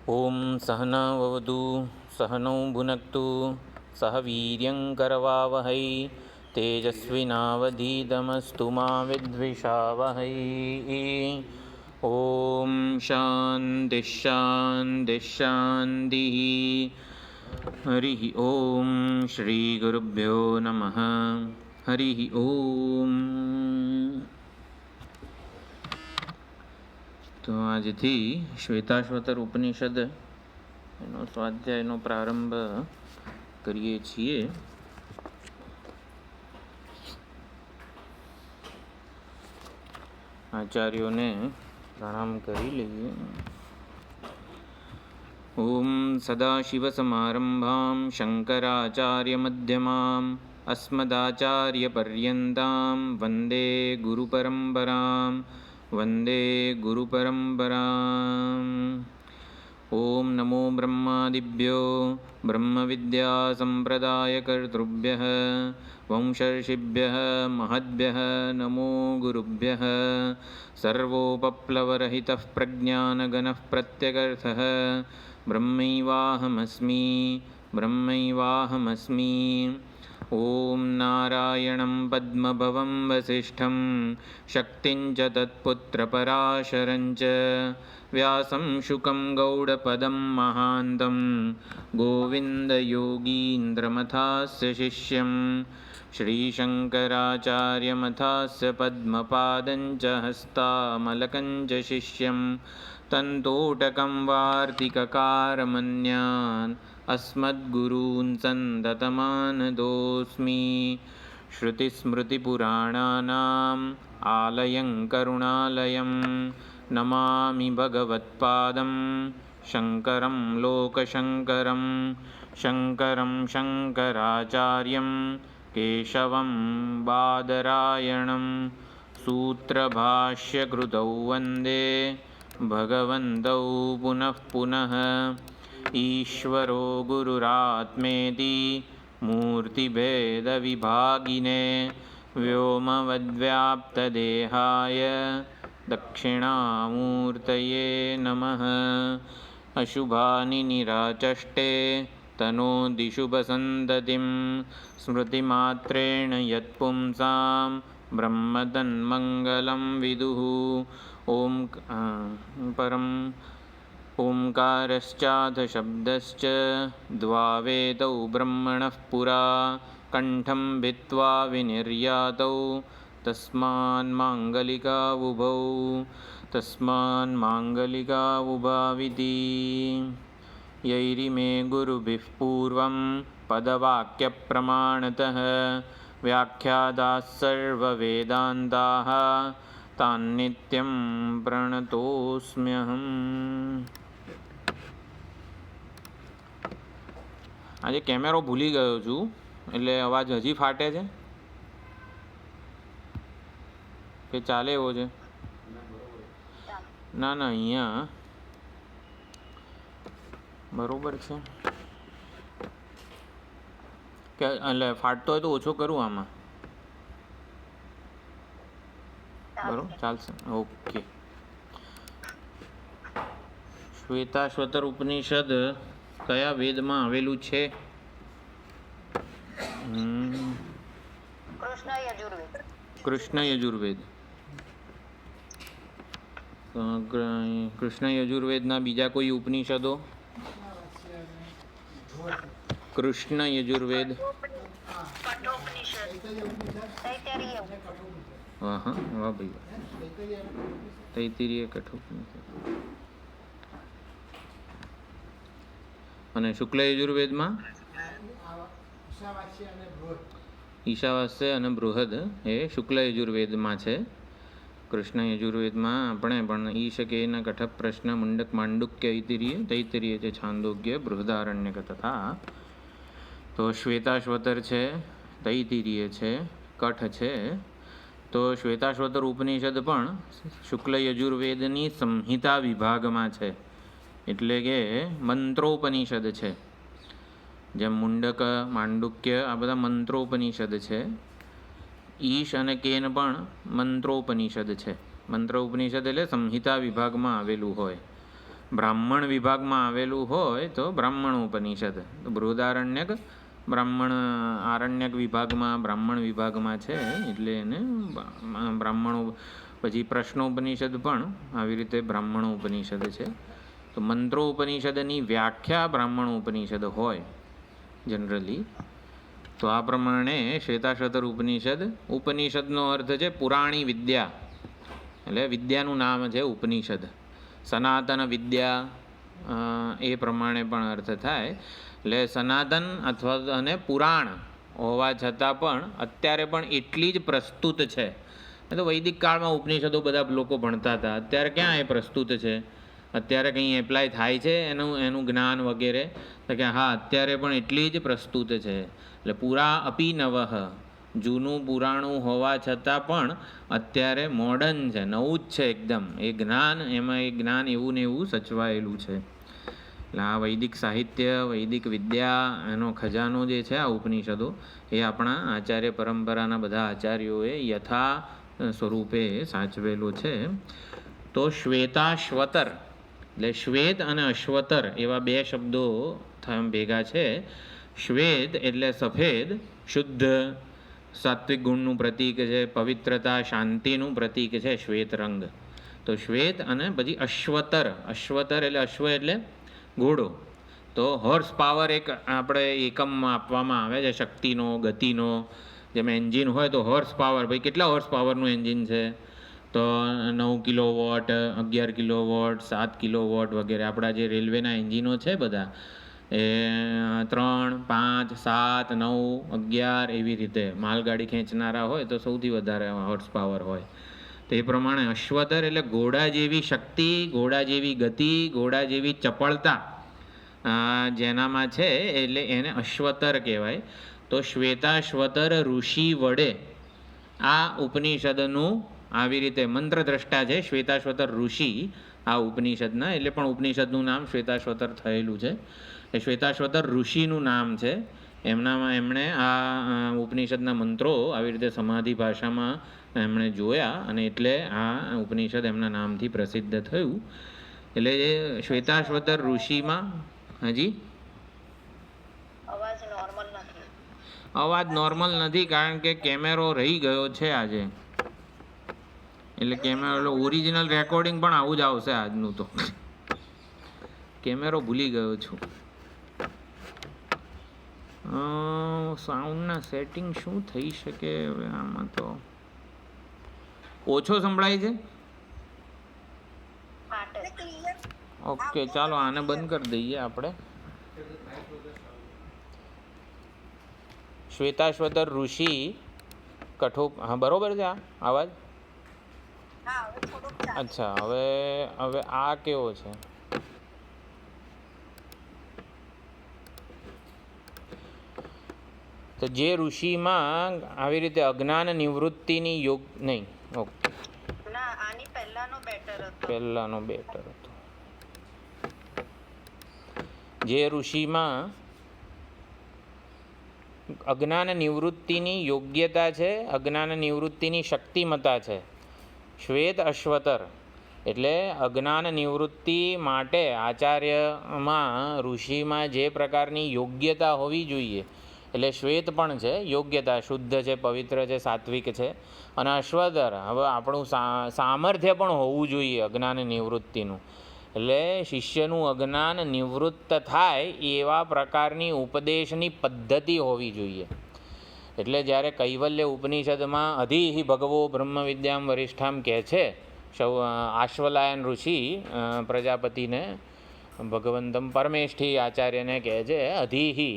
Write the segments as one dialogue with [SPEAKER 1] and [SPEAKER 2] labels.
[SPEAKER 1] ओम सहनाववतु सहनौ भुनक्तु सह वीर्यङ्करवावहै तेजस्विनावधीतमस्तु मा विद्विषावहै। ओम शान्तिः शान्तिः शान्तिः। हरिः ओम श्रीगुरुभ्यो नमः। हरिः ओम। તો આજથી શ્વેતાશ્વતર ઉપનિષદ એનો સ્વાધ્યાયનો પ્રારંભ કરીએ છીએ. આચાર્યોને પ્રણામ કરી લઈએ. ઓમ સદાશિવસમારંભાં શંકરાચાર્યમધ્યમાં અસ્મદાચાર્યપર્યન્તાં વંદે ગુરુપરંપરાં वंदे गुरुपरंपराम्. ओम नमो ब्रह्मादिभ्यो ब्रह्मविद्यासंप्रदायकर्तृभ्यः वंशर्षिभ्यः महद्भ्यः नमो गुरुभ्यः. सर्वोपप्लवरहितः प्रज्ञानगणः प्रत्यगर्थः ब्रह्मैवाहमस्मि ब्रह्मैवाहमस्मि. ओम नारायणं पद्मभवं वसिष्ठं शक्तिं च तत्पुत्रपराशरं च व्यासं शुकं गौडपदं महान्तं गोविन्दयोगीन्द्रमथास्य शिष्यं श्रीशङ्कराचार्यमथास्य पद्मपादं च हस्तामलकं च शिष्यं तन्तोटकं वार्तिककारमन्यान् अस्मद्गुरून् सन्दतमानतोऽस्मि. श्रुतिस्मृतिपुराणानाम् आलयं करुणालयं नमामि भगवत्पादं शङ्करं लोकशङ्करं. शङ्करं शङ्कराचार्यं केशवं बादरायणं सूत्रभाष्यकृतौ वन्दे भगवन्तौ पुनः पुनः. ईश्वरो गुरुरात्मेति मूर्तिभेदविभागिने व्योमवद्व्याप्तदेहाय दक्षिणामूर्तये नमः. अशुभानि निराचष्टे तनोदिशुभसन्ततिं स्मृतिमात्रेण यत्पुंसां ब्रह्मतन्मङ्गलं विदुः. ओम परम ओंकारश्चाथ शब्दश्च द्वावेतौ ब्रह्मणः पुरा कंठं भित्त्वा विनिर्यातौ तस्मान्माङ्गलिकावुभाविति. यैरिमे गुरुभिः पूर्वं पदवाक्यप्रमाणतः व्याख्याताः सर्ववेदान्ताः तान्नित्यं प्रणतोऽस्म्यहम्. આજે કેમેરો ભૂલી ગયો છું એટલે અવાજ હજી ફાટે છે કે ચાલે એવો છે? ના ના, અહીંયા બરોબર છે કે એટલે ફાટતો હોય તો ઓછો કરું આમાં? બરોબર, ચાલશે. ઓકે. શ્વેતાશ્વતર ઉપનિષદ કયા વેદમાં આવેલું છે? કૃષ્ણ યજુર્વેદ. કૃષ્ણ યજુર્વેદના બીજા કોઈ ઉપનિષદો? કૃષ્ણ યજુર્વેદ. વાહ હા, વાહ ભાઈ, તૈત્તિરીય કઠોપનિષદ. અને શુક્લ યજુર્વેદમાં ઈશાવાસ્ય અને બૃહદ એ શુક્લ યજુર્વેદમાં છે. કૃષ્ણ યજુર્વેદમાં આપણે પણ ઈશ કેન કઠ પ્રશ્ન મુંડક માંડુક્ય તૈત્તિરીય છે છાંદોગ્ય બૃહદારણ્યક તથા. તો શ્વેતાશ્વતર છે, તૈત્તિરીય છે, કઠ છે. તો શ્વેતાશ્વતર ઉપનિષદ પણ શુક્લ યજુર્વેદની સંહિતા વિભાગમાં છે, એટલે કે મંત્રોપનિષદ છે. જેમ મુંડક, માંડુક્ય આ બધા મંત્રોપનિષદ છે. ઈશ અને કેન પણ મંત્રોપનિષદ છે. મંત્રોપનિષદ એટલે સંહિતા વિભાગમાં આવેલું હોય. બ્રાહ્મણ વિભાગમાં આવેલું હોય તો બ્રાહ્મણ ઉપનિષદ. તો બૃહદારણ્યક આરણ્યક વિભાગમાં બ્રાહ્મણ વિભાગમાં છે એટલે એને બ્રાહ્મણો. પછી પ્રશ્નોપનિષદ પણ આવી રીતે બ્રાહ્મણો ઉપનિષદ છે. તો મંત્રો ઉપનિષદની વ્યાખ્યા બ્રાહ્મણ ઉપનિષદ હોય જનરલી. તો આ પ્રમાણે શ્વેતાશ્વતર ઉપનિષદનો અર્થ છે પુરાણી વિદ્યા, એટલે વિદ્યાનું નામ છે ઉપનિષદ. સનાતન વિદ્યા એ પ્રમાણે પણ અર્થ થાય. એટલે સનાતન અથવા અને પુરાણ હોવા છતાં પણ અત્યારે પણ એટલી જ પ્રસ્તુત છે. તો વૈદિક કાળમાં ઉપનિષદો બધા લોકો ભણતા હતા, અત્યારે ક્યાં એ પ્રસ્તુત છે? અત્યારે કંઈ એપ્લાય થાય છે એનું જ્ઞાન વગેરે? તો કે હા, અત્યારે પણ એટલી જ પ્રસ્તુત છે. એટલે પુરા અપી નવઃ, જૂનું પુરાણું હોવા છતાં પણ અત્યારે મોડર્ન છે, નવું જ છે એકદમ. એ જ્ઞાન એવું ને એવું સચવાયેલું છે. એટલે આ વૈદિક સાહિત્ય, વૈદિક વિદ્યા, એનો ખજાનો જે છે આ ઉપનિષદો, એ આપણા આચાર્ય પરંપરાના બધા આચાર્યોએ યથા સ્વરૂપે સાચવેલો છે. તો શ્વેતાશ્વતર, એટલે શ્વેત અને અશ્વતર એવા બે શબ્દો ભેગા છે. શ્વેત એટલે સફેદ, શુદ્ધ, સાત્વિક ગુણનું પ્રતીક છે, પવિત્રતા, શાંતિનું પ્રતીક છે શ્વેત રંગ. તો શ્વેત અને પછી અશ્વતર. અશ્વતર એટલે અશ્વ એટલે ઘોડો. તો હોર્સ પાવર એક આપણે એકમમાં આપવામાં આવે છે, શક્તિનો, ગતિનો. જેમ એન્જિન હોય તો હોર્સ પાવર, ભાઈ કેટલા હોર્સ પાવરનું એન્જિન છે? તો 9 કિલોવોટ, 11 કિલોવોટ, 7 કિલોવોટ વગેરે. આપણા જે રેલવેના એન્જિનો છે બધા, એ 3, 5, 7, 9, 11 એવી રીતે માલગાડી ખેંચનારા હોય તો સૌથી વધારે હોર્સ પાવર હોય. તો એ પ્રમાણે અશ્વતર એટલે ઘોડા જેવી શક્તિ, ઘોડા જેવી ગતિ, ઘોડા જેવી ચપળતા જેનામાં છે, એટલે એને અશ્વતર કહેવાય. તો શ્વેતાશ્વતર ઋષિ વડે આ ઉપનિષદનું આવી રીતે મંત્રદ્રષ્ટા છે શ્વેતાશ્વતર ઋષિ આ ઉપનિષદના, એટલે પણ ઉપનિષદનું નામ શ્વેતાશ્વતર થયેલું છે. એ શ્વેતાશ્વતર ઋષિનું નામ છે. એમણે આ ઉપનિષદના મંત્રો આવી રીતે સમાધિ ભાષામાં એમણે જોયા અને એટલે આ ઉપનિષદ એમના નામથી પ્રસિદ્ધ થયું. એટલે એ શ્વેતાશ્વતર ઋષિમાં હજી અવાજ નોર્મલ નથી, કારણ કે કેમેરો રહી ગયો છે આજે. એટલે કેમેરો ઓરિજિનલ રેકોર્ડિંગ પણ આવું જ આવશે આજનું. તો કેમેરો ભૂલી ગયો છું. સાઉન્ડના સેટિંગ શું થઈ શકે હવે આમાં? તો ઓછો સંભળાય છે. ઓકે, ચાલો આને બંધ કરી દઈએ આપણે. શ્વેતાશ્વતર ઋષિ હા બરોબર છે આ અવાજ? અચ્છા, હવે આ કેવો છે? તો જે ઋષિમાં આવી રીતે અજ્ઞાન નિવૃત્તિની યોગ નહીં. ઓકે, પહેલાનો બેટર હતો. જે ઋષિમાં અજ્ઞાન નિવૃત્તિની યોગ્યતા છે, અજ્ઞાન નિવૃત્તિની શક્તિમતા છે, શ્વેત અશ્વતર. એટલે અજ્ઞાન નિવૃત્તિ માટે આચાર્યમાં, ઋષિમાં જે પ્રકારની યોગ્યતા હોવી જોઈએ, એટલે શ્વેત પણ છે, યોગ્યતા, શુદ્ધ છે, પવિત્ર છે, સાત્વિક છે. અને અશ્વતર, હવે આપણું સામર્થ્ય પણ હોવું જોઈએ અજ્ઞાન નિવૃત્તિનું. એટલે શિષ્યનું અજ્ઞાન નિવૃત્ત થાય એવા પ્રકારની ઉપદેશની પદ્ધતિ હોવી જોઈએ. એટલે જ્યારે કૈવલ્ય ઉપનિષદમાં અધિહિ ભગવો બ્રહ્મ વિદ્યામ વરિષ્ઠામ કહે છે આશ્વલાયન ઋષિ પ્રજાપતિને, ભગવંતમ પરમેષ્ઠી આચાર્યને કહે છે અધિહિ,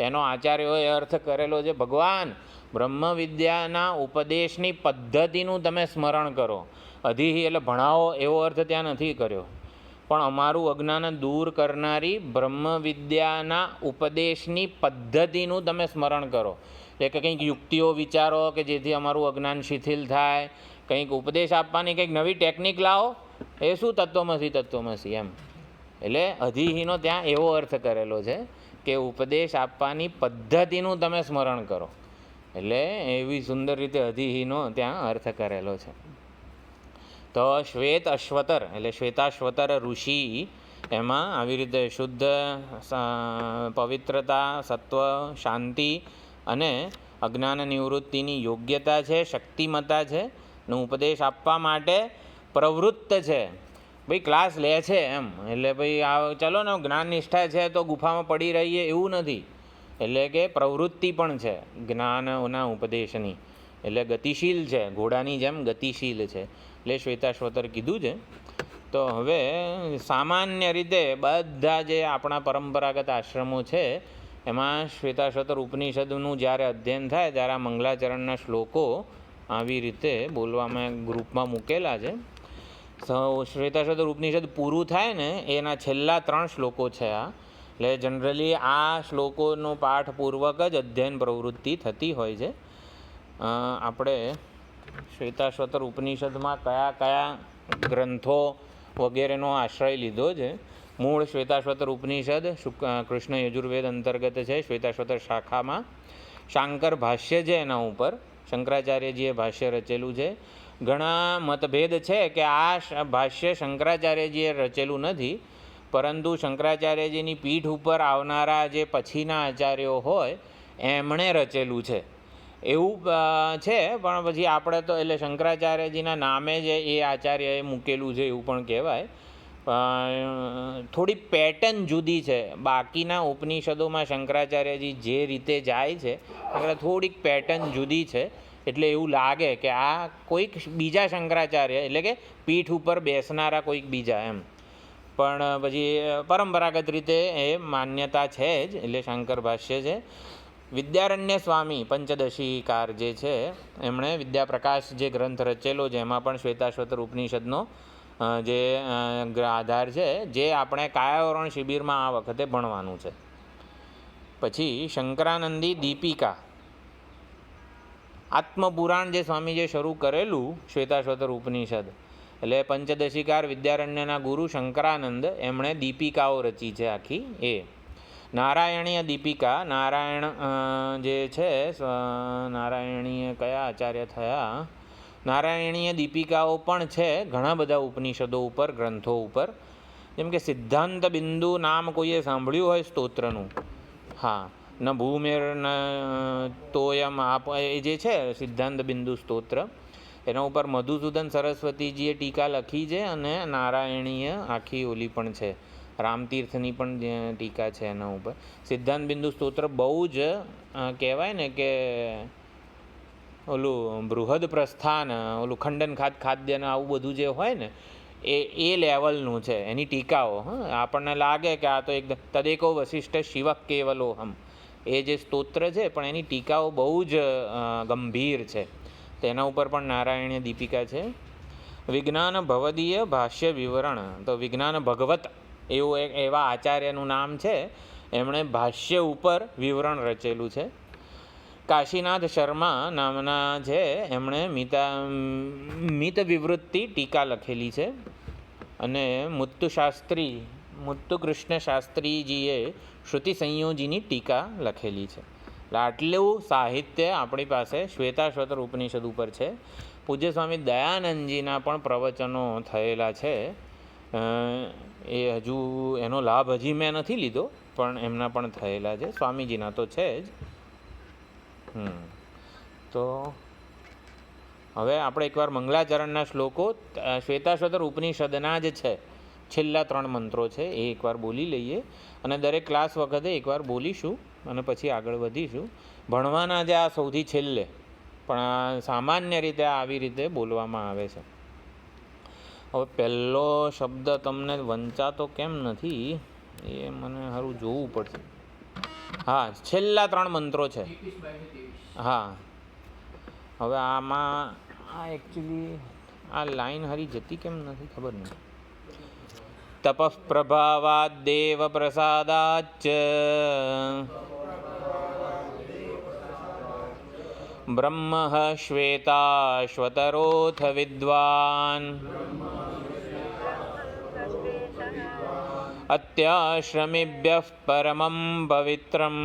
[SPEAKER 1] એનો આચાર્યોએ અર્થ કરેલો છે ભગવાન બ્રહ્મ વિદ્યાના ઉપદેશની પદ્ધતિનું તમે સ્મરણ કરો. અધિહિ એટલે ભણાવો એવો અર્થ ત્યાં નથી કર્યો, પણ અમારું અજ્ઞાન દૂર કરનારી બ્રહ્મ વિદ્યાના ઉપદેશની પદ્ધતિનું તમે સ્મરણ કરો. એટલે કે કંઈક યુક્તિઓ વિચારો કે જેથી અમારું અજ્ઞાન શિથિલ થાય, કંઈક ઉપદેશ આપવાની કંઈક નવી ટેકનિક લાવો. એ શું તત્વમસી એમ. એટલે અધિહિનો ત્યાં એવો અર્થ કરેલો છે કે ઉપદેશ આપવાની પદ્ધતિનું તમે સ્મરણ કરો. એટલે એવી સુંદર રીતે અધિહિનો ત્યાં અર્થ કરેલો છે. તો શ્વેત અશ્વતર એટલે શ્વેતાશ્વતર ઋષિ એમાં આવી રીતે શુદ્ધ પવિત્રતા, સત્વ, શાંતિ અને અજ્ઞાન નિવૃત્તિની યોગ્યતા છે, શક્તિમતા છે ને ઉપદેશ આપવા માટે પ્રવૃત્ત છે. ભાઈ ક્લાસ લે છે એમ એટલે ભાઈ આ ચલો ને જ્ઞાન નિષ્ઠા છે તો ગુફામાં પડી રહીએ એવું નથી. એટલે કે પ્રવૃત્તિ પણ છે જ્ઞાનના ઉપદેશની, એટલે ગતિશીલ છે, ઘોડાની જેમ ગતિશીલ છે. એટલે શ્વેતાશ્વતર કીધું છે. તો હવે સામાન્ય રીતે બધા જે આપણા પરંપરાગત આશ્રમો છે એમાં શ્વેતાશ્વતર ઉપનિષદનું જ્યારે અધ્યયન થાય ત્યારે આ મંગલાચરણના શ્લોકો આવી રીતે બોલવામાં ગ્રુપમાં મૂકેલા છે. શ્વેતાશ્વતર ઉપનિષદ પૂરું થાય ને એના છેલ્લા 3 શ્લોકો છે આ. એટલે જનરલી આ શ્લોકોનો પાઠપૂર્વક જ અધ્યયન પ્રવૃત્તિ થતી હોય છે. આપણે શ્વેતાશ્વતર ઉપનિષદમાં કયા કયા ગ્રંથો વગેરેનો આશ્રય લીધો છે. મૂળ શ્વેતાશ્વતર ઉપનિષદ કૃષ્ણ યજુર્વેદ અંતર્ગત છે. શ્વેતાશ્વતર શાખામાં શાંકર ભાષ્ય છે એના ઉપર શંકરાચાર્યજીએ ભાષ્ય રચેલું છે. ઘણા મતભેદ છે કે આ ભાષ્ય શંકરાચાર્યજીએ રચેલું નથી, પરંતુ શંકરાચાર્યજીની પીઠ ઉપર આવનારા જે પછીના આચાર્યો હોય એમણે રચેલું છે એવું છે. પણ પછી આપણે તો એટલે શંકરાચાર્યજીના નામે જ એ આચાર્યએ મૂકેલું છે એવું પણ કહેવાય. થોડી પેટર્ન જુદી છે. બાકીના ઉપનિષદોમાં શંકરાચાર્યજી જે રીતે જાય છે એટલે થોડીક પેટર્ન જુદી છે. એટલે એવું લાગે કે આ કોઈક બીજા શંકરાચાર્ય એટલે કે પીઠ ઉપર બેસનારા કોઈક બીજા એમ. પણ પછી પરંપરાગત રીતે એ માન્યતા છે જ. એટલે શાંકર ભાષ્ય છે. વિદ્યારણ્ય સ્વામી પંચદશીકાર જે છે એમણે વિદ્યાપ્રકાશ જે ગ્રંથ રચેલો છે એમાં પણ શ્વેતાશ્વતર ઉપનિષદનો જે આધાર છે જે આપણે કાયાવરણ શિબિરમાં આ વખતે ભણવાનું છે. પછી શંકરાનંદી દીપિકા આત્મપુરાણ જે સ્વામીજીએ શરૂ કરેલું શ્વેતાશ્વતર ઉપનિષદ એટલે પંચદશીકાર વિદ્યારણ્યના ગુરુ શંકરાનંદ એમણે દીપિકાઓ રચી છે આખી. એ નારાયણીય દીપિકા નારાયણ જે છે નારાયણીય કયા આચાર્ય થયા નારાયણીય દીપિકાઓ પણ છે ઘણા બધા ઉપનિષદો ઉપર ગ્રંથો ઉપર. જેમ કે સિદ્ધાંત બિંદુ નામ કોઈએ સાંભળ્યું હોય સ્તોત્રનું? હા, ન ભૂમેર ન તોયમ આપ એ જે છે સિદ્ધાંત બિંદુ સ્તોત્ર એના ઉપર મધુસૂદન સરસ્વતીજીએ ટીકા લખી છે અને નારાયણીય આખી ઓલી પણ છે, રામતીર્થની પણ ટીકા છે એના ઉપર. સિદ્ધાંત બિંદુ સ્તોત્ર બહુ જ કહેવાય ને કે ઓલું બૃહદ પ્રસ્થાન ઓલું ખંડન ખાદ્યને આવું બધું જે હોય ને એ લેવલનું છે એની ટીકાઓ. આપણને લાગે કે આ તો એકદમ તદેકો વશિષ્ઠ શિવક કેવલોહમ એ જે સ્તોત્ર છે પણ એની ટીકાઓ બહુ જ ગંભીર છે. તેના ઉપર પણ નારાયણીય દીપિકા છે. વિજ્ઞાન ભવદીય ભાષ્ય વિવરણ તો વિજ્ઞાન ભગવત એવું એવા આચાર્યનું નામ છે. એમણે ભાષ્ય ઉપર વિવરણ રચેલું છે. કાશીનાથ શર્મા નામના છે એમણે મિત વિવૃત્તિ ટીકા લખેલી છે. અને મુત્તુ કૃષ્ણ શાસ્ત્રીજીએ શ્રુતિ સંયોજીની ટીકા લખેલી છે. આટલું સાહિત્ય આપણી પાસે શ્વેતાશ્વતર ઉપનિષદ ઉપર છે. પૂજ્ય સ્વામી દયાનંદજીના પણ પ્રવચનો થયેલા છે. એ હજુ એનો લાભ હજી મેં નથી લીધો પણ એમના પણ થયેલા છે. સ્વામીજીના તો છે જ. તો હવે આપણે એકવાર મંગલાચરણના શ્લોકો શ્વેતાશ્વતર ઉપનિષદના જ છે છેલ્લા 3 મંત્રો છે એ એકવાર બોલી લઈએ અને દરેક ક્લાસ વખતે એકવાર બોલીશું અને પછી આગળ વધીશું. ભણવાના જે આ સૌથી છેલ્લે પણ સામાન્ય રીતે આવી રીતે બોલવામાં આવે છે. હવે પહેલો શબ્દ તમને વંચાતો કેમ નથી એ મને સારું જોવું પડશે. હા, છેલ્લા 3 મંત્રો છે. હા, હવે આમાં આ એકચ્યુઅલી આ લાઈન હારી જતી કેમ નથી ખબર નહીં. તપઃ પ્રભાવાદ દેવ પ્રસાદાચ બ્રહ્મ શ્વેતાશ્વતરોથ વિદ્વાન અત્યાશ્રમિભ્યઃ પરમં પવિત્રમ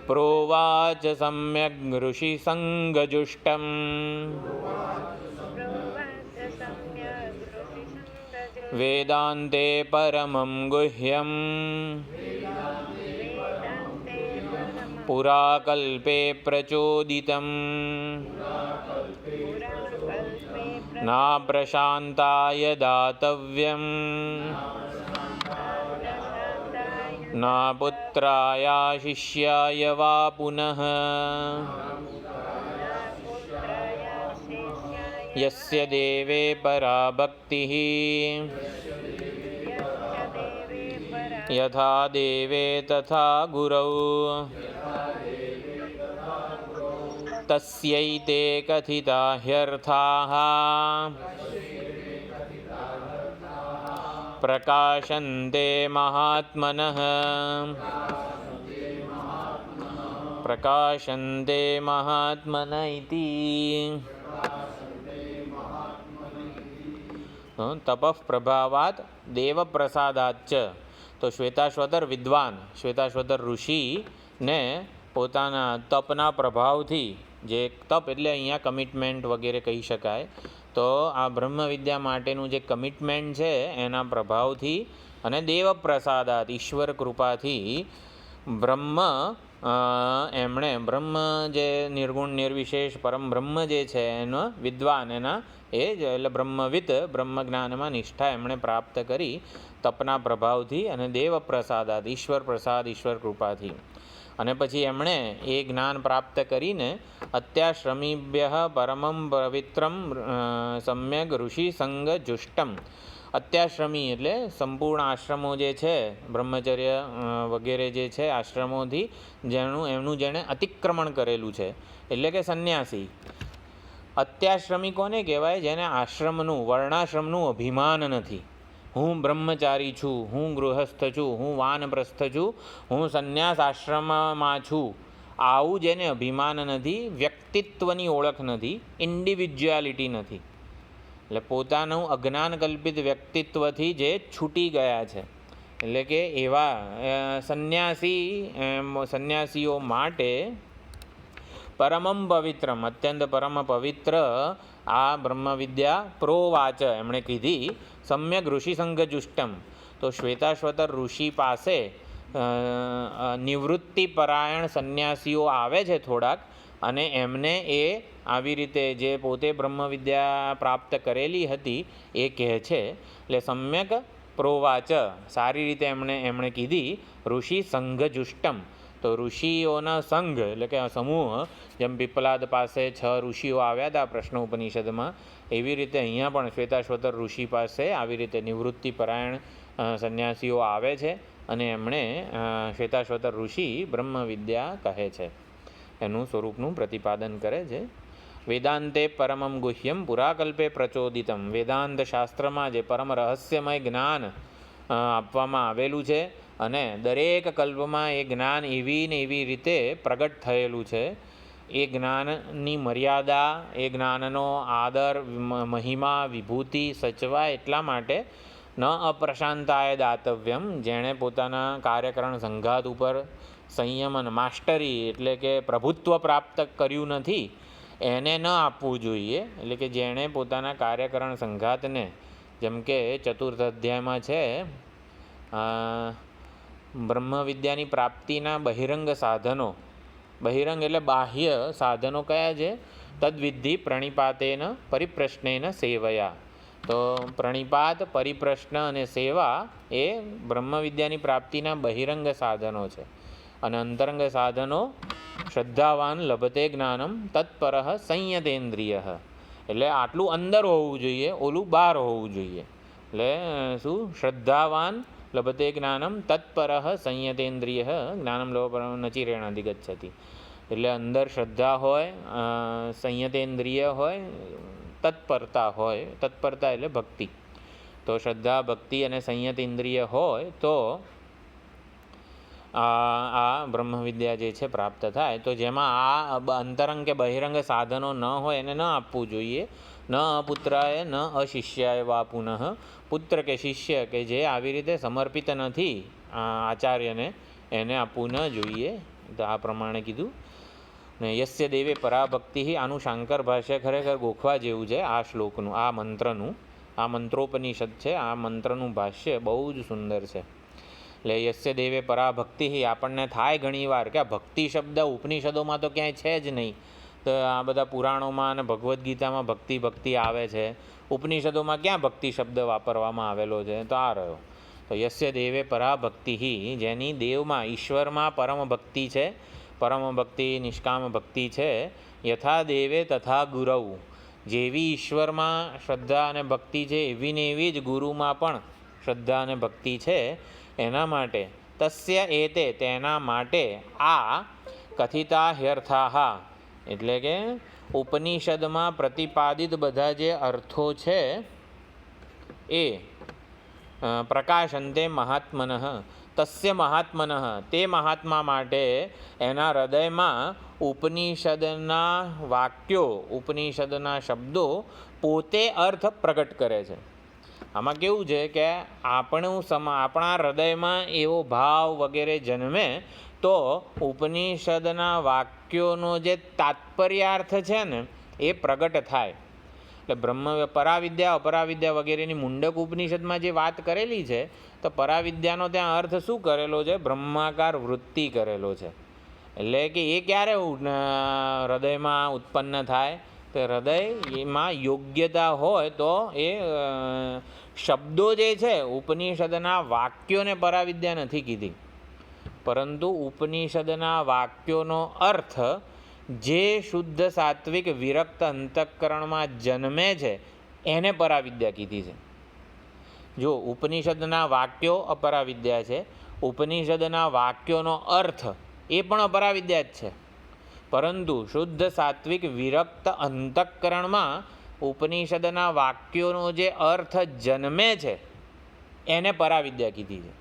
[SPEAKER 1] પ્રોવાચ સમ્યગ ઋષિસંગજુષ્ટમ વેદાંતે પરમં ગુહ્યમ પુરાકલ્પે પ્રચોદિતમ ના પ્રશાંતાય દાતવ્યમ ના પુત્રાય શિષ્યાય વા પુનઃ યસ્ય દેવે પરા ભક્તિઃ યથા દેવે તથા ગુરૌ તસ્યૈતે કથિતા હ્યર્થાઃ પ્રકાશન્તે મહાત્મનઃ પ્રકાશન્તે મહાત્મન ઇતિ. તપઃ પ્રભાવાત દેવ પ્રસાદાચ. તો શ્વેતાશ્વતર વિદ્વાન શ્વેતાશ્વતર ઋષિને પોતાના તપના પ્રભાવથી, જે તપ એટલે અહીંયા કમિટમેન્ટ વગેરે કહી શકાય, તો આ બ્રહ્મ વિદ્યા માટેનું જે કમિટમેન્ટ છે એના પ્રભાવથી અને દેવ પ્રસાદાત ઈશ્વર કૃપાથી એમણે બ્રહ્મ જે નિર્ગુણ નિર્વિશેષ પરમ બ્રહ્મ જે છે એનો વિદ્વાન એના એ જ એટલે બ્રહ્મવિદ બ્રહ્મ જ્ઞાનમાં નિષ્ઠા એમણે પ્રાપ્ત કરી તપના પ્રભાવથી અને દેવ પ્રસાદાત ઈશ્વર પ્રસાદ ઈશ્વર કૃપાથી. અને પછી એમણે એ જ્ઞાન પ્રાપ્ત કરીને અત્યાશ્રમીભ્ય પરમં પવિત્રમ સમ્યક ઋષિ સંગ જુષ્ટમ. અત્યાશ્રમી એટલે સંપૂર્ણ આશ્રમો જે છે બ્રહ્મચર્ય વગેરે જે છે આશ્રમોથી એમનું જેણે અતિક્રમણ કરેલું છે એટલે કે સંન્યાસી. અત્યાશ્રમી કોને કહેવાય? જેને આશ્રમનું વર્ણાશ્રમનું અભિમાન નથી. હું બ્રહ્મચારી છું, હું ગૃહસ્થ છું, હું વાનપ્રસ્થ છું, હું સંન્યાસ આશ્રમમાં છું, આવું જેને અભિમાન નથી, વ્યક્તિત્વની ઓળખ નથી, ઇન્ડિવિજ્યુઆલિટી નથી, એટલે પોતાનું અજ્ઞાન કલ્પિત વ્યક્તિત્વથી જે છૂટી ગયા છે, એટલે કે એવા સંન્યાસીઓ માટે પરમમ પવિત્રમ અત્યંત પરમ પવિત્ર આ બ્રહ્મવિદ્યા પ્રોવાચ એમણે કીધી સમ્યક ઋષિસંગજુષ્ટમ. તો શ્વેતાશ્વતર ઋષિ પાસે નિવૃત્તિપરાયણ સંન્યાસીઓ આવે છે થોડાક, અને એમને એ આવી રીતે જે પોતે બ્રહ્મવિદ્યા પ્રાપ્ત કરેલી હતી એ કહે છે. એટલે સમ્યક પ્રોવાચ સારી રીતે એમણે કીધી ઋષિ સંઘજુષ્ટમ. તો ઋષિઓના સંઘ એટલે કે સમૂહ, જેમ પીપલાદ પાસે 6 ઋષિઓ આવ્યા હતા પ્રશ્નોપનિષદમાં, એવી રીતે અહીંયા પણ શ્વેતાશ્વતર ઋષિ પાસે આવી રીતે નિવૃત્તિપરાયણ સંન્યાસીઓ આવે છે અને એમણે શ્વેતાશ્વતર ઋષિ બ્રહ્મવિદ્યા કહે છે એનું સ્વરૂપનું પ્રતિપાદન કરે છે. વેદાંતે પરમમ ગુહ્યમ પુરાકલ્પે પ્રચોદિતમ. વેદાંત શાસ્ત્રમાં જે પરમ રહસ્યમય જ્ઞાન આપવામાં આવેલું છે અને દરેક કલ્પમાં એ જ્ઞાન એવી ને એવી રીતે પ્રગટ થયેલું છે. એ જ્ઞાનની મર્યાદા, એ જ્ઞાનનો આદર, મહિમા, વિભૂતિ સચવાય એટલા માટે ન અપ્રશાંતાય દાતવ્યમ. જેણે પોતાના કાર્યકરણ સંઘાત ઉપર સંયમ અને માસ્ટરી એટલે કે પ્રભુત્વ પ્રાપ્ત કર્યું નથી એને ન આપવું જોઈએ. એટલે કે જેણે પોતાના કાર્યકરણ સંઘાતને, જેમ કે ચતુર્થ અધ્યાયમાં છે બ્રહ્મવિદ્યાની પ્રાપ્તિના બહિરંગ સાધનો, બહિરંગ એટલે બાહ્ય સાધનો કયા છે? તદ્વિધિ પ્રણિપાતેન પરિપ્રશ્નેન સેવયા. તો પ્રણિપાત, પરિપ્રશ્ન અને સેવા એ બ્રહ્મવિદ્યાની પ્રાપ્તિના બહિરંગ સાધનો છે. અને અંતરંગ સાધનો શ્રદ્ધાવાન લભતે જ્ઞાનમ તત્પરઃ સંયતેન્દ્રિય. એટલે આટલું અંદર હોવું જોઈએ, ઓલું બહાર હોવું જોઈએ. એટલે શું? શ્રદ્ધાવાન લભતે જ્ઞાનમ તત્પરઃ સંયતેન્દ્રિય જ્ઞાનમ લોભ નચિરેણાધિગચ્છતિ. એટલે અંદર શ્રદ્ધા હોય, સંયતેન્દ્રિય હોય, તત્પરતા હોય. તત્પરતા એટલે ભક્તિ. તો શ્રદ્ધા, ભક્તિ અને સંયતેન્દ્રિય હોય તો આ બ્રહ્મવિદ્યા જે છે પ્રાપ્ત થાય. તો જેમાં આ અંતરંગ કે બહિરંગ સાધનો ન હોય એને ન આપવું જોઈએ. ન પુત્રાય ન અશિષ્યાય વા પુનઃ. પુત્ર કે શિષ્ય કે જે આવી રીતે સમર્પિત નથી આચાર્યને, એને આપવું ન જોઈએ. તો આ પ્રમાણે કીધું. ને યસ્ય દેવે પરાભક્તિ, આનું શાંકર ભાષ્ય ખરેખર ગોખવા જેવું છે આ શ્લોકનું, આ મંત્રનું. આ મંત્રોપનિષદ છે, આ મંત્રનું ભાષ્ય બહુ જ સુંદર છે. એટલે યસ્ય દેવે પરાભક્તિ, આપણને થાય ઘણીવાર કે આ ભક્તિ શબ્દ ઉપનિષદોમાં તો ક્યાંય છે જ નહીં. તો આ બધા પુરાણોમાં અને ભગવદ્ ગીતામાં ભક્તિ ભક્તિ આવે છે, ઉપનિષદોમાં ક્યાં ભક્તિ શબ્દ વાપરવામાં આવેલો છે? તો આ રહ્યો. તો યસ્ય દેવે પરાભક્તિ, જેની દેવમાં ઈશ્વરમાં પરમ ભક્તિ છે, પરમ ભક્તિ નિષ્કામ ભક્તિ છે. યથા દેવે તથા ગુરવ, જેવી ઈશ્વરમાં શ્રદ્ધા અને ભક્તિ છે એવી ને એવી જ ગુરુમાં પણ શ્રદ્ધા અને ભક્તિ છે. એના માટે તસ્ય એતે, તેના માટે આ કથિતા હ્યર્થાહ, એટલે કે ઉપનિષદમાં પ્રતિપાદિત બધા જે અર્થો છે એ પ્રકાશંતે મહાત્મનઃ, તસ્ય મહાત્મનઃ, તે મહાત્મા માટે એના હૃદયમાં ઉપનિષદના વાક્યો, ઉપનિષદના શબ્દો પોતે અર્થ પ્રગટ કરે છે. આમાં કેવું છે કે આપણા હૃદયમાં એવો ભાવ વગેરે જન્મે તો ઉપનિષદના વાક્યોનો જે તાત્પર્યાર્થ છે ને એ પ્રગટ થાય. એટલે બ્રહ્મ પરાવિદ્યા અપરાવિદ્યા વગેરેની મુંડક ઉપનિષદમાં જે વાત કરેલી છે, તો પરાવિદ્યાનો ત્યાં અર્થ શું કરેલો છે? બ્રહ્માકાર વૃત્તિ કરેલો છે. એટલે કે એ ક્યારે હૃદયમાં ઉત્પન્ન થાય? તો હૃદયમાં યોગ્યતા હોય તો એ શબ્દો જે છે, ઉપનિષદના વાક્યોને પરાવિદ્યા નથી કીધી, પરંતુ ઉપનિષદના વાક્યોનો અર્થ જે શુદ્ધ સાત્વિક વિરક્ત અંતઃકરણમાં જન્મે છે એને પરાવિદ્યા કીધી છે. જો ઉપનિષદના વાક્યો અપરાવિદ્યા છે, ઉપનિષદના વાક્યોનો અર્થ એ પણ અપરાવિદ્યા જ છે, પરંતુ શુદ્ધ સાત્વિક વિરક્ત અંતઃકરણમાં ઉપનિષદના વાક્યોનો જે અર્થ જન્મે છે એને પરાવિદ્યા કીધી છે.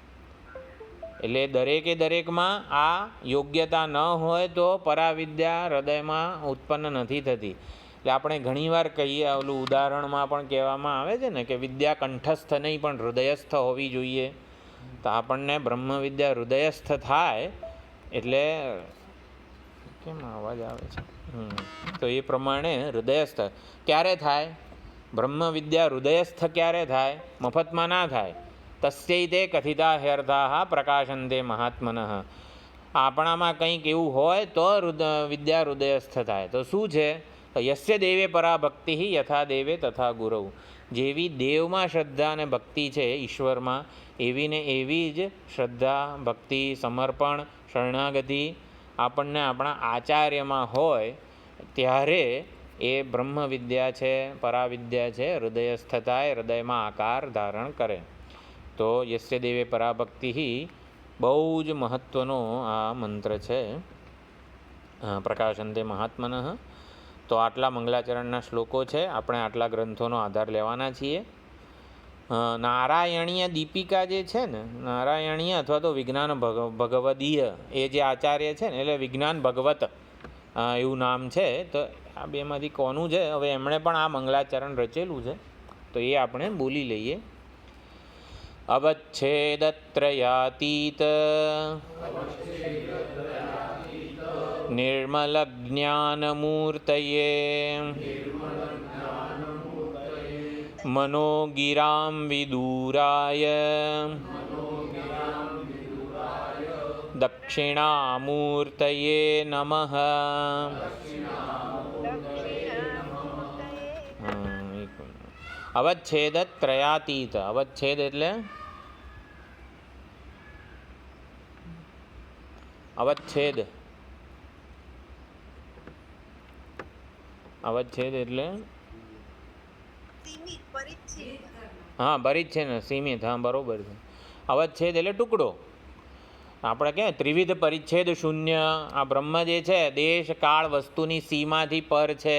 [SPEAKER 1] એટલે દરેકે દરેકમાં આ યોગ્યતા ન હોય તો પરાવિદ્યા હૃદયમાં ઉત્પન્ન નથી થતી. એટલે આપણે ઘણીવાર કહીએ, ઓલું ઉદાહરણમાં પણ કહેવામાં આવે છે ને કે વિદ્યા કંઠસ્થ નહીં પણ હૃદયસ્થ હોવી જોઈએ. તો આપણને બ્રહ્મ વિદ્યા હૃદયસ્થ થાય એટલે કેમ અવાજ આવે છે? તો એ પ્રમાણે હૃદયસ્થ ક્યારે થાય? બ્રહ્મ વિદ્યા હૃદયસ્થ ક્યારે થાય? મફતમાં ના થાય. તસ્યૈતે કથિતા હ્યર્થાઃ પ્રકાશંતે મહાત્મનઃ, આપણામાં કંઈક એવું હોય તો વિદ્યા હૃદયસ્થ થાય. તો શું છે? યસ્ય દેવે પરાભક્તિ યથા દેવે તથા ગુરવ, જેવી દેવમાં શ્રદ્ધા અને ભક્તિ છે ઈશ્વરમાં, એવી ને એવી જ શ્રદ્ધા ભક્તિ સમર્પણ શરણાગતિ આપણને આપણા આચાર્યમાં હોય ત્યારે એ બ્રહ્મ વિદ્યા છે, પરાવિદ્યા છે, હૃદયસ્થ થાય, હૃદયમાં આકાર ધારણ કરે. તો યસ્ય દેવે પરાભક્તિ બહુ જ મહત્ત્વનો આ મંત્ર છે, પ્રકાશંતે મહાત્મનઃ. તો આટલા મંગલાચરણના શ્લોકો છે, આપણે આટલા ગ્રંથોનો આધાર લેવાના છીએ. નારાયણીય દીપિકા જે છે ને, નારાયણીય અથવા તો વિજ્ઞાન ભગવદીય, એ જે આચાર્ય છે ને, એટલે વિજ્ઞાન ભગવત એવું નામ છે. તો આ બેમાંથી કોનું છે? હવે એમણે પણ આ મંગલાચરણ રચેલું છે, તો એ આપણે બોલી લઈએ. અવચ્છેદત્રયાતીત નિર્મલ જ્ઞાનમૂર્તયે મનોગિરામ વિદુરાય દક્ષિણામૂર્તયે નમઃ. અવચ્છેદ ત્રયાતીત, અવચ્છેદ એટલે અવચ્છેદ, અવચ્છેદ એટલે હા પરિચ્છેદ ને સીમિત, હા બરોબર છે. અવચ્છેદ એટલે ટુકડો. આપણે કહે ત્રિવિધ પરિચ્છેદ શૂન્ય, આ બ્રહ્મ જે છે દેશ કાળ વસ્તુની સીમાથી પર છે,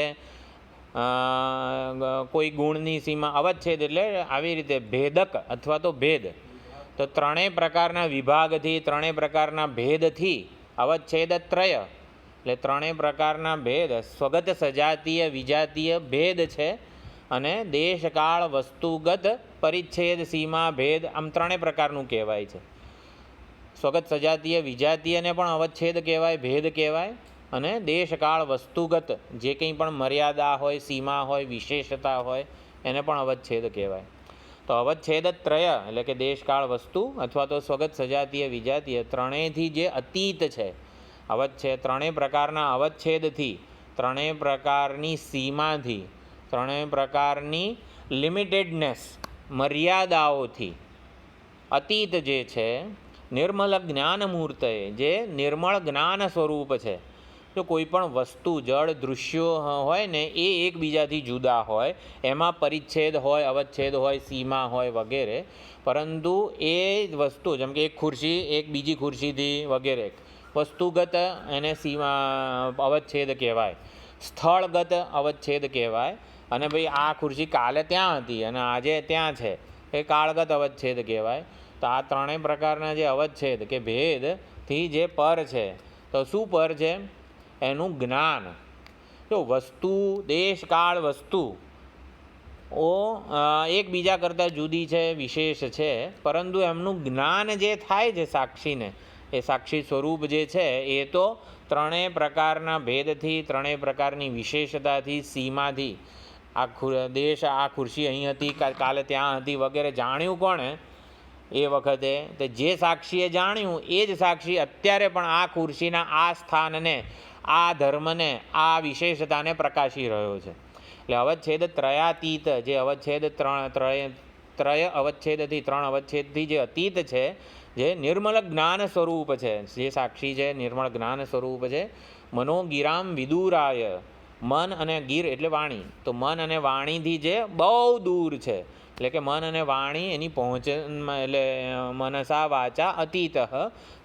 [SPEAKER 1] કોઈ ગુણની સીમા. અવચ્છેદ એટલે આવી રીતે ભેદક અથવા તો ભેદ. તો ત્રણેય પ્રકારના વિભાગથી, ત્રણેય પ્રકારના ભેદથી અવચ્છેદ ત્રય, એટલે ત્રણેય પ્રકારના ભેદ, સ્વગત સજાતીય વિજાતીય ભેદ છે, અને દેશકાળ વસ્તુગત પરિચ્છેદ સીમા ભેદ, આમ ત્રણેય પ્રકારનું કહેવાય છે. સ્વગત સજાતીય વિજાતીયને પણ અવચ્છેદ કહેવાય, ભેદ કહેવાય. અને દેશકાળ વસ્તુગત જે કંઈ પણ મર્યાદા હોય, સીમા હોય, વિશેષતા હોય એને પણ અવચ્છેદ કહેવાય. તો અવચ્છેદ ત્રય એટલે કે દેશકાળ વસ્તુ અથવા તો સ્વગત સજાતીય વિજાતીય ત્રણેયથી જે અતીત છે, અવચ્છેદ ત્રણેય પ્રકારના અવચ્છેદથી, ત્રણેય પ્રકારની સીમાથી, ત્રણેય પ્રકારની લિમિટેડનેસ મર્યાદાઓથી અતીત જે છે, નિર્મલ જ્ઞાન મૂર્તએ જે નિર્મળ જ્ઞાન સ્વરૂપ છે. જો કોઈ પણ વસ્તુ જળ દૃશ્યો હોય ને એ એકબીજાથી જુદા હોય, એમાં પરિચ્છેદ હોય, અવચ્છેદ હોય, સીમા હોય વગેરે, પરંતુ એ વસ્તુ જેમ કે એક ખુરશી એક બીજી ખુરશીથી વગેરે વસ્તુગત એને સીમા અવચ્છેદ કહેવાય, સ્થળગત અવચ્છેદ કહેવાય. અને ભાઈ આ ખુરશી કાલે ત્યાં હતી અને આજે ત્યાં છે એ કાળગત અવચ્છેદ કહેવાય. તો આ ત્રણેય પ્રકારના જે અવચ્છેદ કે ભેદથી જે પર છે, તો શું પર છે? એનું જ્ઞાન. જો વસ્તુ દેશ કાળ વસ્તુ એકબીજા કરતાં જુદી છે, વિશેષ છે, પરંતુ એમનું જ્ઞાન જે થાય છે સાક્ષીને, એ સાક્ષી સ્વરૂપ જે છે એ તો ત્રણેય પ્રકારના ભેદથી, ત્રણેય પ્રકારની વિશેષતાથી, સીમાથી, આ દેશ આ ખુરશી અહીં હતી કાલે ત્યાં હતી વગેરે જાણ્યું કોણે? એ વખતે તે જે સાક્ષીએ જાણ્યું એ જ સાક્ષી અત્યારે પણ આ ખુરશીના આ સ્થાનને, આ ધર્મને, આ વિશેષતાને પ્રકાશી રહ્યો છે. એટલે અવચ્છેદ ત્રયાતીત જે અવચ્છેદ ત્રય અવચ્છેદથી, ત્રણ અવચ્છેદથી જે અતીત છે, જે નિર્મલ જ્ઞાન સ્વરૂપ છે, જે સાક્ષી છે નિર્મળ જ્ઞાન સ્વરૂપ છે. મનોગિરામ વિદુરાય, મન અને ગીર એટલે વાણી, તો મન અને વાણીથી જે બહુ દૂર છે, એટલે કે મન અને વાણી એની પહોંચ, એટલે મનસા વાચા અતીત,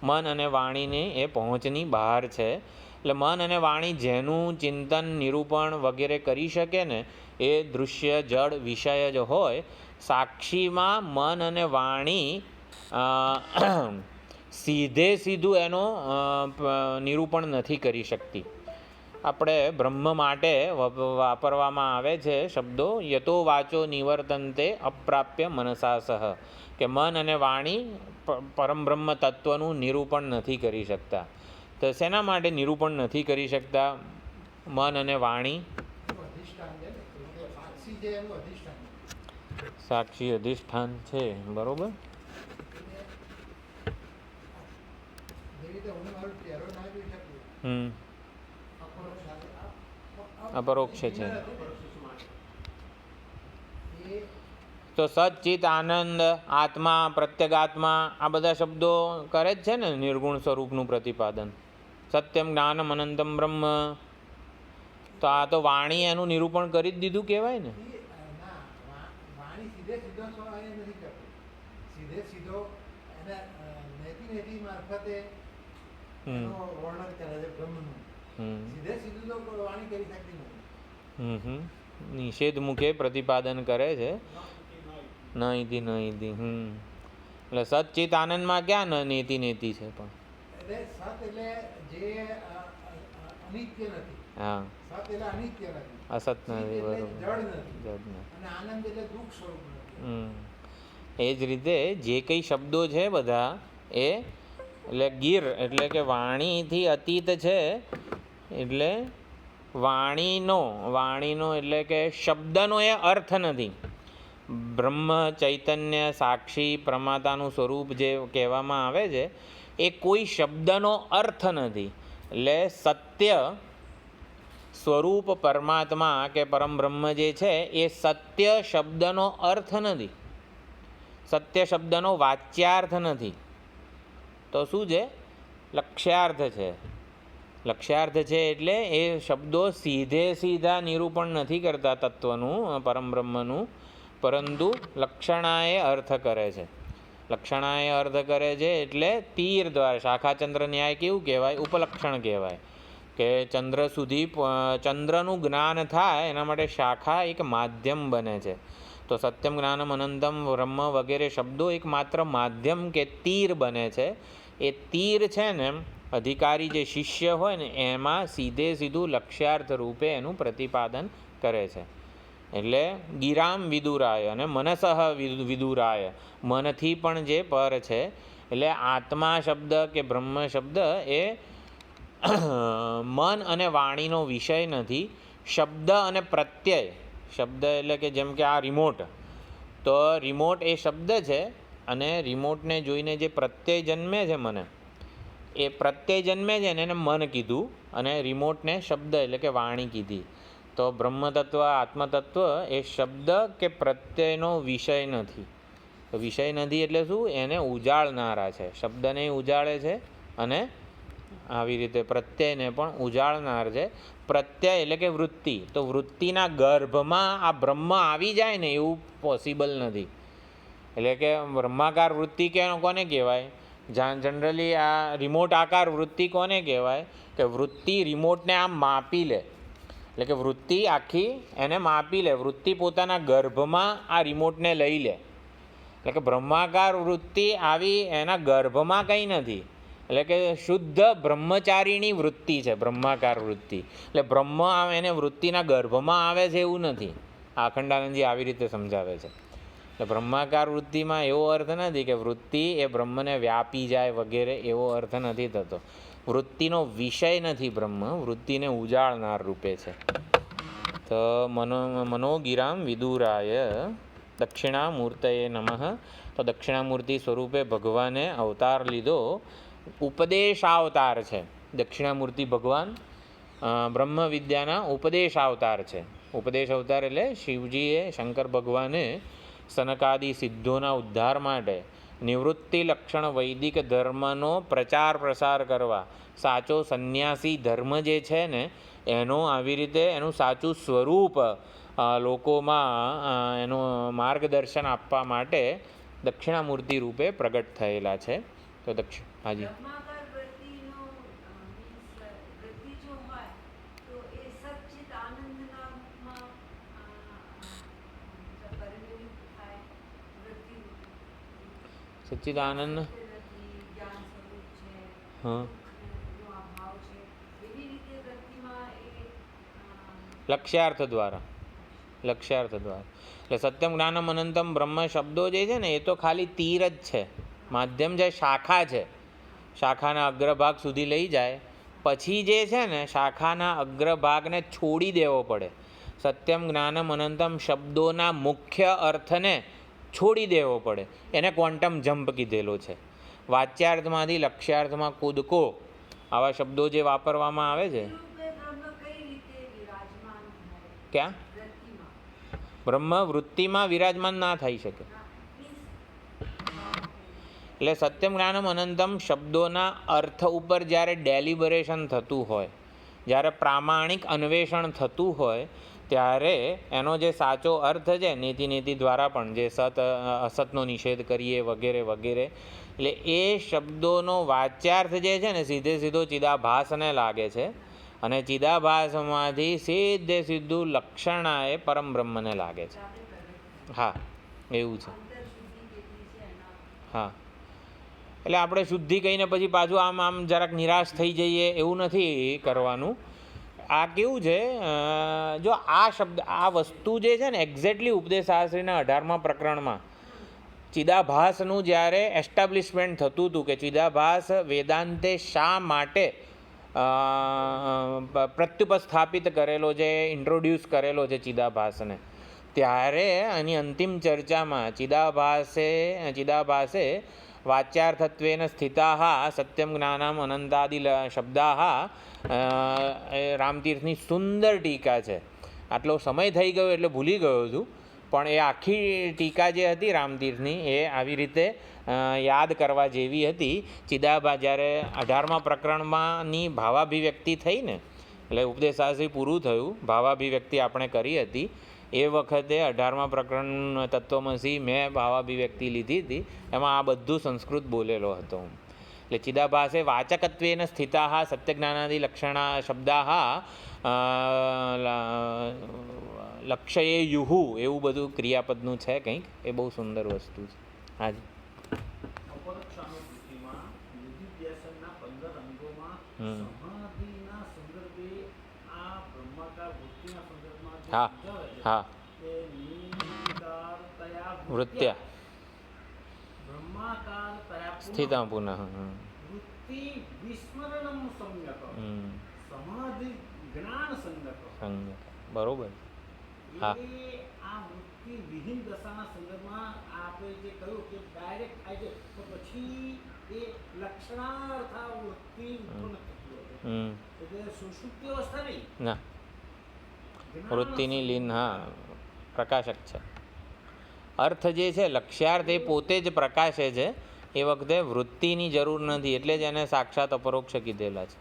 [SPEAKER 1] મન અને વાણીની એ પહોંચની બહાર છે. એટલે મન અને વાણી જેનું ચિંતન, નિરૂપણ વગેરે કરી શકે ને એ દૃશ્ય જળ વિષય જ હોય. સાક્ષીમાં મન અને વાણી સીધે સીધું એનો નિરૂપણ નથી કરી શકતી. આપણે બ્રહ્મ માટે વાપરવામાં આવે છે શબ્દો યતો વાચો નિવર્તન્તે અપ્રાપ્ય મનસા સહ, કે મન અને વાણી પરમબ્રહ્મ તત્વનું નિરૂપણ નથી કરી શકતા. તો શેના માટે નિરૂપણ નથી કરી શકતા મન અને વાણી? સાક્ષી અધિષ્ઠાન છે, બરોબર. અપરોક્ષ છે. તો સચ્ચિત આનંદ, આત્મા, પ્રત્યેગાત્મા, આ બધા શબ્દો કરે જ છે ને નિર્ગુણ સ્વરૂપનું પ્રતિપાદન. સત્યમ જ્ઞાનમ અનંતમ બ્રહ્મ, તો આ તો વાણી એનું નિરૂપણ કરી જ દીધું કહેવાય ને. નિષેધ મુખે પ્રતિપાદન કરે છે. નહીથી નહીથી એટલે સચ્ચિત આનંદમાં ક્યાં નેતિ નેતિ છે પણ? હા, અસત નથી, બરોબર. એ જ રીતે જે કંઈ શબ્દો છે બધા એ એટલે ગીર એટલે કે વાણીથી અતીત છે. એટલે વાણીનો એટલે કે શબ્દનો એ અર્થ નથી. બ્રહ્મ ચૈતન્ય સાક્ષી પ્રમાતાનું સ્વરૂપ જે કહેવામાં આવે છે એ કોઈ શબ્દનો અર્થ નથી. એટલે સત્ય સ્વરૂપ પરમાત્મા કે પરમબ્રહ્મ જે છે એ સત્ય શબ્દનો અર્થ નથી, સત્ય શબ્દનો વાચ્યાર્થ નથી. તો શું છે? લક્ષ્યાર્થ છે. લક્ષ્યાર્થ છે એટલે એ શબ્દો સીધા નિરૂપણ નથી કરતા તત્વનું, પરમબ્રહ્મનું, પરંતુ લક્ષણાએ અર્થ કરે છે. લક્ષણાએ અર્થ કરે છે એટલે તીર દ્વારા, શાખાચંદ્ર ન્યાય કેવું કહેવાય? ઉપલક્ષણ કહેવાય. કે ચંદ્ર સુધી ચંદ્રનું જ્ઞાન થાય એના માટે શાખા એક માધ્યમ બને છે. તો સત્યમ જ્ઞાનમ અનંતમ બ્રહ્મ વગેરે શબ્દો એક માત્ર માધ્યમ કે તીર બને છે. એ તીર છે ને અધિકારી જે શિષ્ય હોય ને એમાં સીધું લક્ષ્યાર્થ રૂપે એનું પ્રતિપાદન કરે છે. એટલે ગિરામ વિદુરાય અને મનસઃ વિદુરાય, મનથી પણ જે પર છે એટલે આત્મા શબ્દ કે બ્રહ્મ શબ્દ એ મન અને વાણીનો વિષય નથી. શબ્દ અને પ્રત્યય, શબ્દ એટલે કે જેમ કે આ રિમોટ, તો રિમોટ એ શબ્દ છે અને રિમોટને જોઈને જે પ્રત્યય જન્મે છે મને, એ પ્રત્યય જન્મે છે ને એને મન કીધું અને રિમોટને શબ્દ એટલે કે વાણી કીધી. તો બ્રહ્મતત્વ આત્મતત્વ એ શબ્દ કે પ્રત્યયનો વિષય નથી. વિષય નથી એટલે શું? એને ઉજાળનારા છે. શબ્દને ઉજાળે છે અને આવી રીતે પ્રત્યયને પણ ઉજાળનાર છે. પ્રત્યય એટલે કે વૃત્તિ, તો વૃત્તિના ગર્ભમાં આ બ્રહ્મ આવી જાય ને એવું પોસિબલ નથી. એટલે કે બ્રહ્માકાર વૃત્તિ કોને કહેવાય? જનરલી આ રિમોટ આકાર વૃત્તિ કોને કહેવાય? કે વૃત્તિ રિમોટને આમ માપી લે, એટલે કે વૃત્તિ આખી એને માપી લે, વૃત્તિ પોતાના ગર્ભમાં આ રિમોટને લઈ લે. એટલે કે બ્રહ્માકાર વૃત્તિ આવી એના ગર્ભમાં કંઈ નથી, એટલે કે શુદ્ધ બ્રહ્મચારીણી વૃત્તિ છે બ્રહ્માકાર વૃત્તિ. એટલે બ્રહ્મ એને વૃત્તિના ગર્ભમાં આવે છે એવું નથી. અખંડાનંદજી આવી રીતે સમજાવે છે. એટલે બ્રહ્માકાર વૃત્તિમાં એવો અર્થ નથી કે વૃત્તિ એ બ્રહ્મને વ્યાપી જાય વગેરે, એવો અર્થ નથી થતો. વૃત્તિનો વિષય નથી બ્રહ્મ, વૃત્તિને ઉજાળનાર રૂપે છે. તો મનોગિરામ વિદુરાય દક્ષિણામૂર્તયે નમઃ. તો દક્ષિણામૂર્તિ સ્વરૂપે ભગવાને અવતાર લીધો, ઉપદેશાવતાર છે. દક્ષિણામૂર્તિ ભગવાન બ્રહ્મ વિદ્યાના ઉપદેશ અવતાર છે. ઉપદેશ અવતાર એટલે શિવજીએ, શંકર ભગવાને સનકાદિ સિદ્ધોના ઉદ્ધાર માટે નિવૃત્તિ લક્ષણ વૈદિક ધર્મનો પ્રચાર પ્રસાર કરવા, સાચો સંન્યાસી ધર્મ જે છે ને એનો આવી રીતે એનું સાચું સ્વરૂપ લોકોમાં એનું માર્ગદર્શન આપવા માટે દક્ષિણામૂર્તિ રૂપે પ્રગટ થયેલા છે. તો હાજી સચ્ચિદાનંદ હા લક્ષ્યાર્થ દ્વારા એટલે સત્યમ જ્ઞાનમ અનંતમ બ્રહ્મ શબ્દો જે છે ને એ તો ખાલી તીર જ છે, માધ્યમ જે શાખા છે, શાખાના અગ્રભાગ સુધી લઈ જાય. પછી જે છે ને શાખાના અગ્રભાગને છોડી દેવો પડે. સત્યમ જ્ઞાનમ અનંતમ શબ્દોના મુખ્ય અર્થને છોડી દેવો પડે. એને ક્વોન્ટમ જમ્પ કીધેલો છે. વાચ્યાર્થમાંથી લક્ષ્યાર્થમાં કૂદકો, આવા શબ્દો જે વાપરવામાં આવે છે. ક્યાં? બ્રહ્મ વૃત્તિમાં વિરાજમાન ના થઈ શકે. એટલે સત્યમ જ્ઞાનમ અનંતમ શબ્દોના અર્થ ઉપર જ્યારે ડેલિબરેશન થતું હોય, જ્યારે પ્રામાણિક અન્વેષણ થતું હોય, ત્યારે એનો જે સાચો અર્થ છે નીતિ દ્વારા પણ જે અસતનો નિષેધ કરીએ વગેરે વગેરે, એટલે એ શબ્દોનો વાચ્યાર્થ જે છે ને સીધો ચિદાભાસને લાગે છે અને ચિદાભાસમાંથી સીધું લક્ષણાએ પરમ બ્રહ્મને લાગે છે. હા એવું છે. હા એટલે આપણે શુદ્ધિ કહીને પછી પાછું આમ જરાક નિરાશ થઈ જઈએ એવું નથી કરવાનું. આ કેવું છે, જો આ શબ્દ આ વસ્તુ જે છે ને એક્ઝેક્ટલી ઉપદેશશાસ્ત્રીના 18મા પ્રકરણમાં ચિદાભાસનું જ્યારે એસ્ટાબ્લિશમેન્ટ થતું હતું કે ચિદાભાસ વેદાંતે શા માટે પ્રત્યુપસ્થાપિત કરેલો છે, ઇન્ટ્રોડ્યુસ કરેલો છે ચિદાભાસને, ત્યારે આની અંતિમ ચર્ચામાં ચિદાભાસે વાચ્યાર્થત્વેન સ્થિતા સત્યમ જ્ઞાનમ અનંતાદિ શબ્દા રામતીર્થની સુંદર ટીકા છે. આટલો સમય થઈ ગયો એટલે ભૂલી ગયો છું, પણ એ આખી ટીકા જે હતી રામતીર્થની એ આવી રીતે યાદ કરવા જેવી હતી. જ્યારે 18મા પ્રકરણમાંની ભાવાભિવ્યક્તિ થઈ ને, એટલે ઉપદેશશાસ્ત્રી પૂરું થયું, ભાવાભિવ્યક્તિ આપણે કરી હતી. એ વખતે 18મા પ્રકરણ તત્વમસી મેં ભાવાભિવ્યક્તિ લીધી હતી, એમાં આ બધું સંસ્કૃત બોલેલો હતો. એટલે ચિદાભાસે વાચકત્વેન સ્થિતા સત્યજ્ઞાનાદિ લક્ષણા શબ્દા લક્ષ્યે યુહુ એવું બધું ક્રિયાપદનું છે કંઈક, એ બહુ સુંદર વસ્તુ છે. હાજી હા હા વૃત્ત્યા સ્થિતા પુનઃ. સંજ્ઞક બરોબર. હા
[SPEAKER 2] વિહીન દશાના સંદર્ભમાં આપણે જે કહ્યું કે ડાયરેક્ટ થાય છે તો પછી એ લક્ષણાર્થ વૃત્તિ ઉત્પન્ન થતી હોય એટલે સુષુપ્તિ અવસ્થા નહીં
[SPEAKER 1] ના વૃત્તિની લીન. હા પ્રકાશક છે. અર્થ જે છે લક્ષ્યાર્થ એ પોતે જ પ્રકાશે છે. એ વખતે વૃત્તિની જરૂર નથી એટલે જ એને સાક્ષાત અપરોક્ષ કીધેલા છે.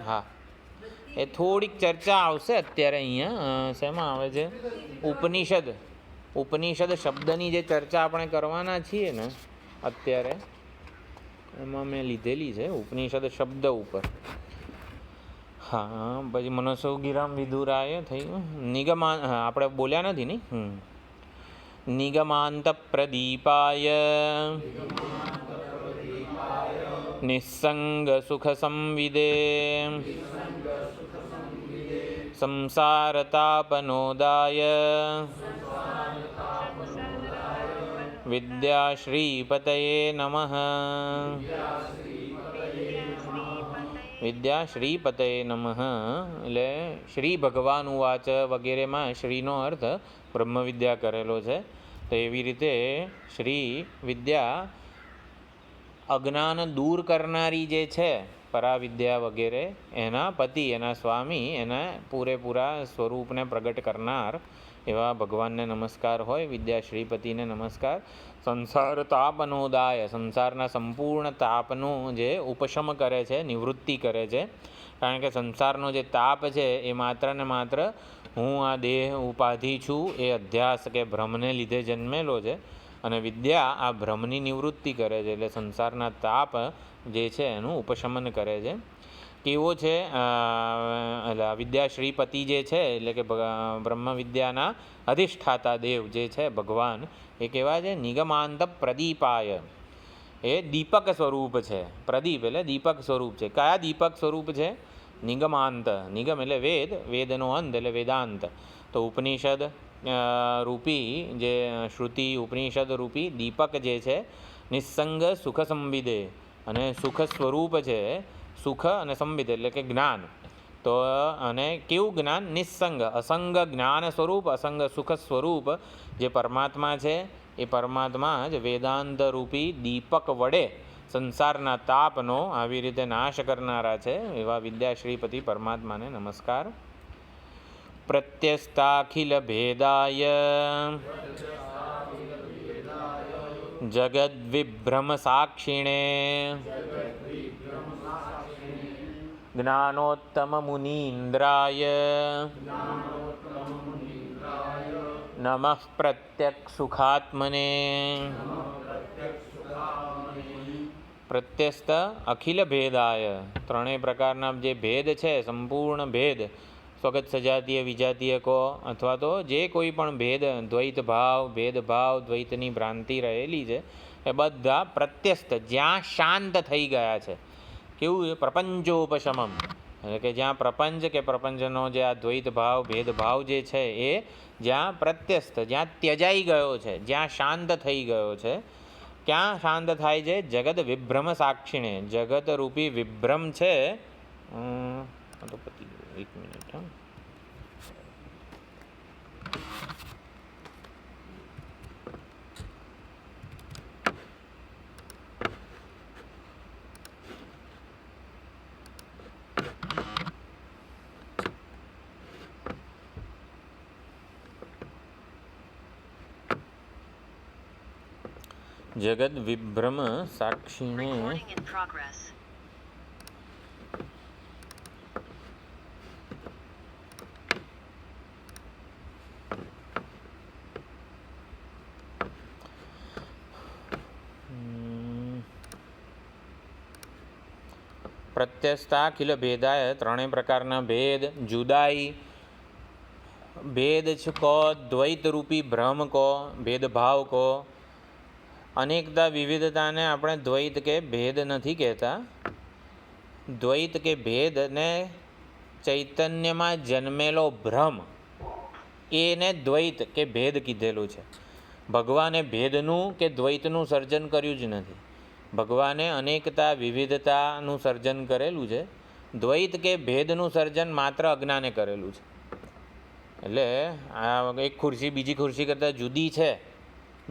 [SPEAKER 1] હા એ થોડીક ચર્ચા આવશે અત્યારે અહીંયા. શેમાં આવે છે? ઉપનિષદ શબ્દની જે ચર્ચા આપણે કરવાના છીએ ને અત્યારે એમાં મેં લીધેલી છે ઉપનિષદ શબ્દ ઉપર. હા પછી મનસો ગિરામ વિદુરાય થઈ ગયું. નિગમાન આપણે બોલ્યા નથી ને. નિગમાંત પ્રદીપાય નિસ્સંગ સુખ સંવિદે સંસારતાપનોદાય વિદ્યાશ્રીપતયે નમઃ. વિદ્યાશ્રીપતયે નમઃ એટલે શ્રી ભગવાન ઉવાચ વગેરેમાં શ્રીનો અર્થ બ્રહ્મ વિદ્યા કરેલો છે. તો એવી રીતે શ્રી વિદ્યા અજ્ઞાન દૂર કરનારી જે છે પરાવિદ્યા વગેરે એના પતિ એના સ્વામી એના પૂરેપૂરા સ્વરૂપને પ્રગટ કરનાર એવા ભગવાનને નમસ્કાર હોય. વિદ્યા શ્રીપતિને નમસ્કાર. સંસાર તાપનોદાય સંસારના સંપૂર્ણ તાપનું જે ઉપશમ કરે છે નિવૃત્તિ કરે છે. કારણ કે સંસારનો જે તાપ છે એ માત્ર ને માત્ર હું આ દેહ ઉપાધિ છું એ અધ્યાસ કે ભ્રમને લીધે જન્મેલો છે. અને વિદ્યા આ ભ્રમની નિવૃત્તિ કરે છે એટલે સંસારના તાપ જે છે એનું ઉપશમન કરે છે. કેવો છે વિદ્યા શ્રીપતિ જે છે એટલે કે બ્રહ્મ વિદ્યાના અધિષ્ઠાતા દેવ જે છે ભગવાન એ કેવા છે? નિગમાંત પ્રદીપાય એ દીપક સ્વરૂપ છે. પ્રદીપ એટલે દીપક સ્વરૂપ છે. કયા દીપક સ્વરૂપ છે? નિગમાંત. નિગમ એટલે વેદ, વેદનો અંત એટલે વેદાંત. તો ઉપનિષદ રૂપી જે શ્રુતિ ઉપનિષદ રૂપી દીપક જે છે નિસ્સંગ સુખ સંવિદે અને સુખ સ્વરૂપ છે. સુખ અને સંવિદ એટલે કે જ્ઞાન. તો અને કેવું જ્ઞાન? નિસ્સંગ અસંગ જ્ઞાન સ્વરૂપ અસંગ સુખ સ્વરૂપ જે પરમાત્મા છે એ પરમાત્મા જ વેદાંત રૂપી દીપક વડે સંસારના તાપનો આવી રીતે નાશ કરનારા છે એવા વિદ્યા શ્રીપતિ પરમાત્માને નમસ્કાર. પ્રત્યસ્તાખિલ ભેદાય જગદ્વિભ્રમ સાક્ષિણે જ્ઞાનોત્તમ મુનીન્દ્રાય નમઃ પ્રત્યક્ષ સુખાત્મને. પ્રત્યસ્ત અખિલ ભેદાય ત્રણેય પ્રકારના જે ભેદ છે સંપૂર્ણ ભેદ સ્વગત સજાતીય વિજાતીય કહો અથવા તો જે કોઈ પણ ભેદ દ્વૈત ભાવ ભેદભાવ દ્વૈતની ભ્રાંતિ રહેલી છે એ બધા પ્રત્યસ્ત જ્યાં શાંત થઈ ગયા છે. કેવું છે? પ્રપંચોપશમમ એટલે કે જ્યાં પ્રપંચ કે પ્રપંચનો જે આ દ્વૈત ભાવ ભેદભાવ જે છે એ જ્યાં પ્રત્યસ્ત જ્યાં ત્યજાઈ ગયો છે જ્યાં શાંત થઈ ગયો છે. ક્યાં શાંત થાય છે? જગત વિભ્રમ સાક્ષીણે જગત રૂપી વિભ્રમ છે. એક મિનિટ. જગદ વિભ્રમ સાક્ષીણે પ્રત્યસ્થાખિલ ભેદાય ત્રણેય પ્રકારના ભેદ જુદાઈ ભેદ કહો દ્વૈત રૂપી ભ્રમ કહો ભેદભાવ કહો. અનેકતા વિવિધતાને આપણે દ્વૈત કે ભેદ નથી કહેતા. દ્વૈત કે ભેદને ચૈતન્યમાં જન્મેલો ભ્રમ એને દ્વૈત કે ભેદ કીધેલું છે. ભગવાને ભેદનું કે દ્વૈતનું સર્જન કર્યું જ નથી. ભગવાને અનેકતા વિવિધતાનું સર્જન કરેલું છે. દ્વૈત કે ભેદનું સર્જન માત્ર અજ્ઞાને કરેલું છે. એટલે આ એક ખુરશી બીજી ખુરશી કરતાં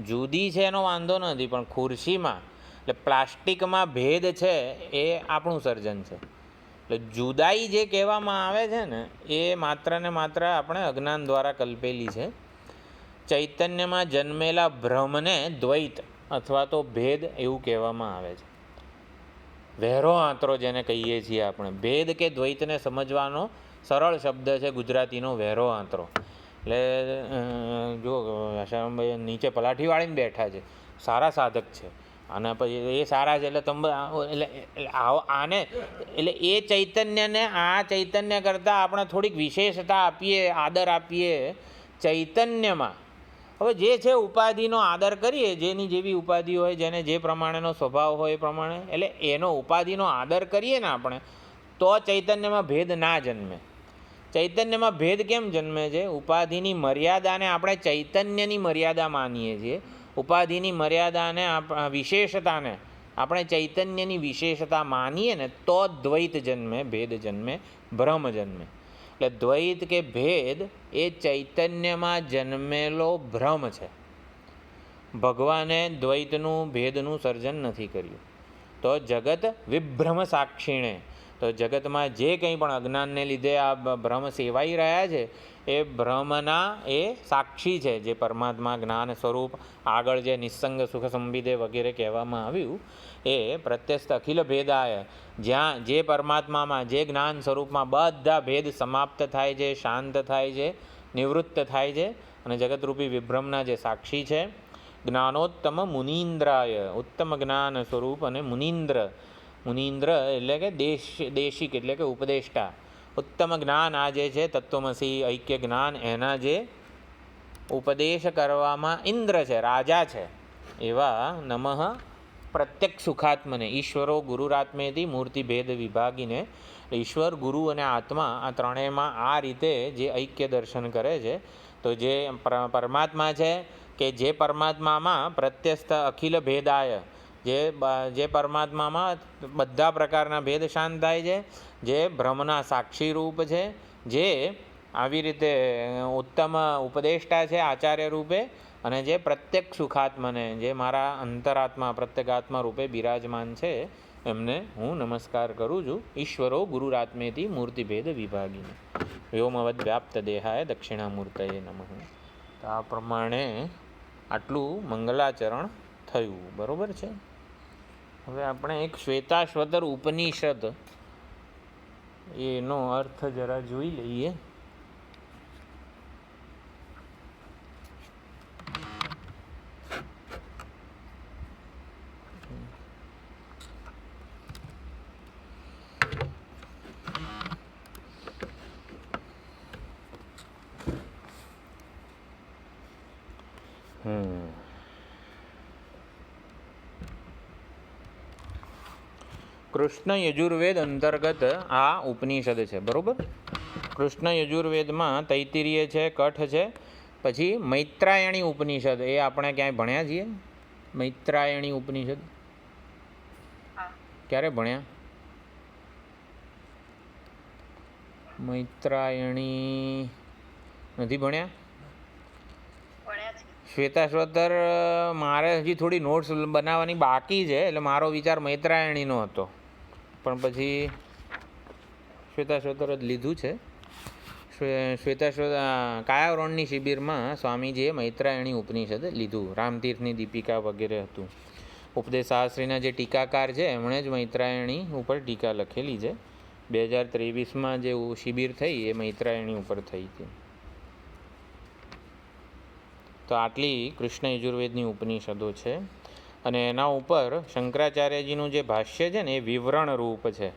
[SPEAKER 1] જુદી છે એનો વાંધો નથી, પણ ખુરશીમાં એટલે પ્લાસ્ટિકમાં ભેદ છે એ આપણું સર્જન છે. એટલે જુદાઈ જે કહેવામાં આવે છે ને એ માત્ર ને માત્ર આપણે અજ્ઞાન દ્વારા કલ્પેલી છે. ચૈતન્યમાં જન્મેલા ભ્રમને દ્વૈત અથવા તો ભેદ એવું કહેવામાં આવે છે. વહેરો આંતરો જેને કહીએ છીએ આપણે, ભેદ કે દ્વૈતને સમજવાનો સરળ શબ્દ છે ગુજરાતીનો વહેરો આંતરો. એટલે જો આશારામભાઈ નીચે પલાઠી વાળીને બેઠા છે, સારા સાધક છે, અને પછી એ સારા છે એટલે તમે આને એટલે એ ચૈતન્યને આ ચૈતન્ય કરતાં આપણે થોડીક વિશેષતા આપીએ, આદર આપીએ ચૈતન્યમાં. હવે જે છે ઉપાધિનો આદર કરીએ, જેની જેવી ઉપાધિ હોય, જેને જે પ્રમાણેનો સ્વભાવ હોય એ પ્રમાણે, એટલે એનો ઉપાધિનો આદર કરીએ ને આપણે, તો ચૈતન્યમાં ભેદ ના જન્મે. ચૈતન્યમાં ભેદ કેમ જન્મે છે? ઉપાધિની મર્યાદાને આપણે ચૈતન્યની મર્યાદા માનીએ છીએ. ઉપાધિની મર્યાદાને વિશેષતાને આપણે ચૈતન્યની વિશેષતા માનીએ ને તો દ્વૈત જન્મે, ભેદ જન્મે, ભ્રમ જન્મે. એટલે દ્વૈત કે ભેદ એ ચૈતન્યમાં જન્મેલો ભ્રમ છે. ભગવાને દ્વૈતનું ભેદનું સર્જન નથી કર્યું. તો જગત વિભ્રમ સાક્ષીણે, તો જગતમાં જે કંઈ પણ અજ્ઞાનને લીધે આ ભ્રમ સેવાઈ રહ્યા છે એ ભ્રમના એ સાક્ષી છે. જે પરમાત્મા જ્ઞાન સ્વરૂપ આગળ જે નિસ્સંગ સુખ સંવિદે વગેરે કહેવામાં આવ્યું એ પ્રત્યસ્ત અખિલ ભેદાય, જ્યાં જે પરમાત્મામાં જે જ્ઞાન સ્વરૂપમાં બધા ભેદ સમાપ્ત થાય છે, શાંત થાય છે, નિવૃત્ત થાય છે, અને જગતરૂપી વિભ્રમના જે સાક્ષી છે. જ્ઞાનોત્તમ મુનીન્દ્રાય, ઉત્તમ જ્ઞાન સ્વરૂપ અને મુનીન્દ્ર એટલે કે દેશિક એટલે કે ઉપદેષ્ટા. ઉત્તમ જ્ઞાન આ જે છે તત્વમસી ઐક્ય જ્ઞાન, એના જે ઉપદેશ કરવામાં ઇન્દ્ર છે, રાજા છે, એવા નમઃ પ્રત્યક સુખાત્મને ઈશ્વરો ગુરુરાત્મેથી મૂર્તિભેદ વિભાગીને. ઈશ્વર, ગુરુ અને આત્મા આ ત્રણેયમાં આ રીતે જે ઐક્ય દર્શન કરે છે. તો જે પરમાત્મા છે કે જે પરમાત્મામાં પ્રત્યસ્થ અખિલ ભેદાય, જે પરમાત્મામાં બધા પ્રકારના ભેદ શાંત થાય છે, જે ભ્રમના સાક્ષી રૂપ છે, જે આવી રીતે ઉત્તમ ઉપદેષ્ટા છે આચાર્ય રૂપે, અને જે પ્રત્યેક સુખાત્મને, જે મારા અંતરાત્મા પ્રત્યેગાત્મા રૂપે બિરાજમાન છે, એમને હું નમસ્કાર કરું છું. ઈશ્વરો ગુરુરાત્મેથી મૂર્તિભેદ વિભાગીને વ્યોમવદ વ્યાપ્ત દેહાય દક્ષિણામૂર્તયે નમઃ. તો આ પ્રમાણે આટલું મંગલાચરણ થયું. બરાબર છે. હવે આપણે એક શ્વેતાશ્વતર ઉપનિષદ એનો અર્થ જરા જોઈ લઈએ. કૃષ્ણ યજુર્વેદ અંતર્ગત આ ઉપનિષદ છે. બરાબર. કૃષ્ણ યજુર્વેદમાં તૈત્તિરીય છે, કઠ છે, પછી મૈત્રાયણી ઉપનિષદ એ આપણે ક્યાંય ભણ્યા છીએ? મૈત્રાયણી ઉપનિષદ ક્યારે ભણ્યા? મૈત્રાયણી નથી ભણ્યા? શ્વેતાશ્વતર મારે હજી થોડી નોટ્સ બનાવવાની બાકી છે, એટલે મારો વિચાર મૈત્રાયણીનો હતો, પણ પછી શ્વેતાશ્વતર જ લીધું છે. કાયાવરણની શિબિરમાં સ્વામીજીએ મૈત્રાયણી ઉપનિષદ લીધું. રામતીર્થની દીપિકા વગેરે હતું. ઉપદેશ શાસ્ત્રીના જે ટીકાકાર છે એમણે જ મૈત્રાયણી ઉપર ટીકા લખેલી છે. 2023માં જે શિબિર થઈ એ મૈત્રાયણી ઉપર થઈ હતી. તો આટલી કૃષ્ણ યજુર્વેદની ઉપનિષદો છે. અને એના ઉપર શંકરાચાર્યજીનું જે ભાષ્ય છે ને એ વિવરણ રૂપ છે.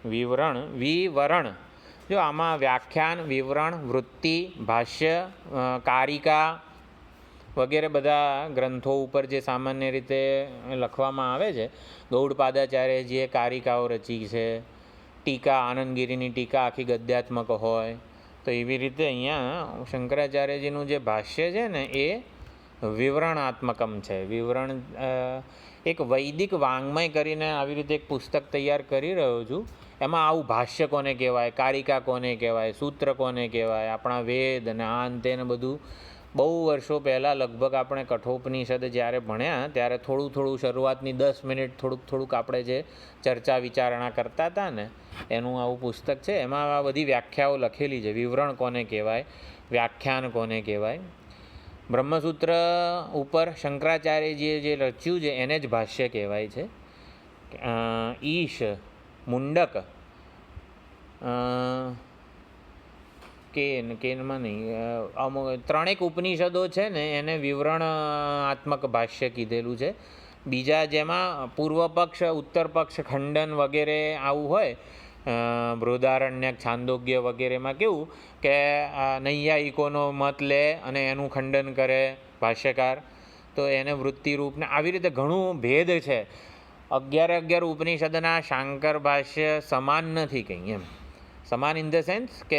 [SPEAKER 1] વિવરણ જો આમાં વ્યાખ્યાન, વિવરણ, વૃત્તિ, ભાષ્ય, કારિકા વગેરે બધા ગ્રંથો ઉપર જે સામાન્ય રીતે લખવામાં આવે છે. ગૌડપાદાચાર્યજીએ કારિકાઓ રચી છે. ટીકા, આનંદગીરીની ટીકા આખી ગદ્યાત્મક હોય. તો એવી રીતે અહીંયા શંકરાચાર્યજીનું જે ભાષ્ય છે ને એ વિવરણાત્મકમ છે. વિવરણ એક વૈદિક વાંગ્મય કરીને આવી રીતે એક પુસ્તક તૈયાર કરી રહ્યો છું. એમાં આવું ભાષ્ય કોને કહેવાય, કારિકા કોને કહેવાય, સૂત્ર કોને કહેવાય, આપણા વેદ અને આ અંતે ને બધું બહુ વર્ષો પહેલાં લગભગ આપણે કઠોપનિષદ જ્યારે ભણ્યા ત્યારે થોડું શરૂઆતની 10 મિનિટ થોડુંક આપણે જે ચર્ચા વિચારણા કરતા હતા ને એનું આવું પુસ્તક છે. એમાં આ બધી વ્યાખ્યાઓ લખેલી છે. વિવરણ કોને કહેવાય, વ્યાખ્યાન કોને કહેવાય. બ્રહ્મસૂત્ર ઉપર શંકરાચાર્યજીએ જે રચ્યું છે એને જ ભાષ્ય કહેવાય છે. ઈશ, મુંડક, કેનમાં નહીં, અમુક 3 ઉપનિષદો છે ને એને વિવરણાત્મક ભાષ્ય કીધેલું છે. બીજા જેમાં પૂર્વ પક્ષ, ઉત્તર પક્ષ, ખંડન વગેરે આવું હોય, બૃહદારણ્યક, છાંદોગ્ય વગેરેમાં કેવું કે નૈયાયિકોનો મત લે અને એનું ખંડન કરે ભાષ્યકાર, તો એને વૃત્તિરૂપને આવી રીતે ઘણું ભેદ છે. 11 ઉપનિષદના શાંકર ભાષ્ય સમાન નથી કંઈ, એમ સમાન ઇન ધ સેન્સ કે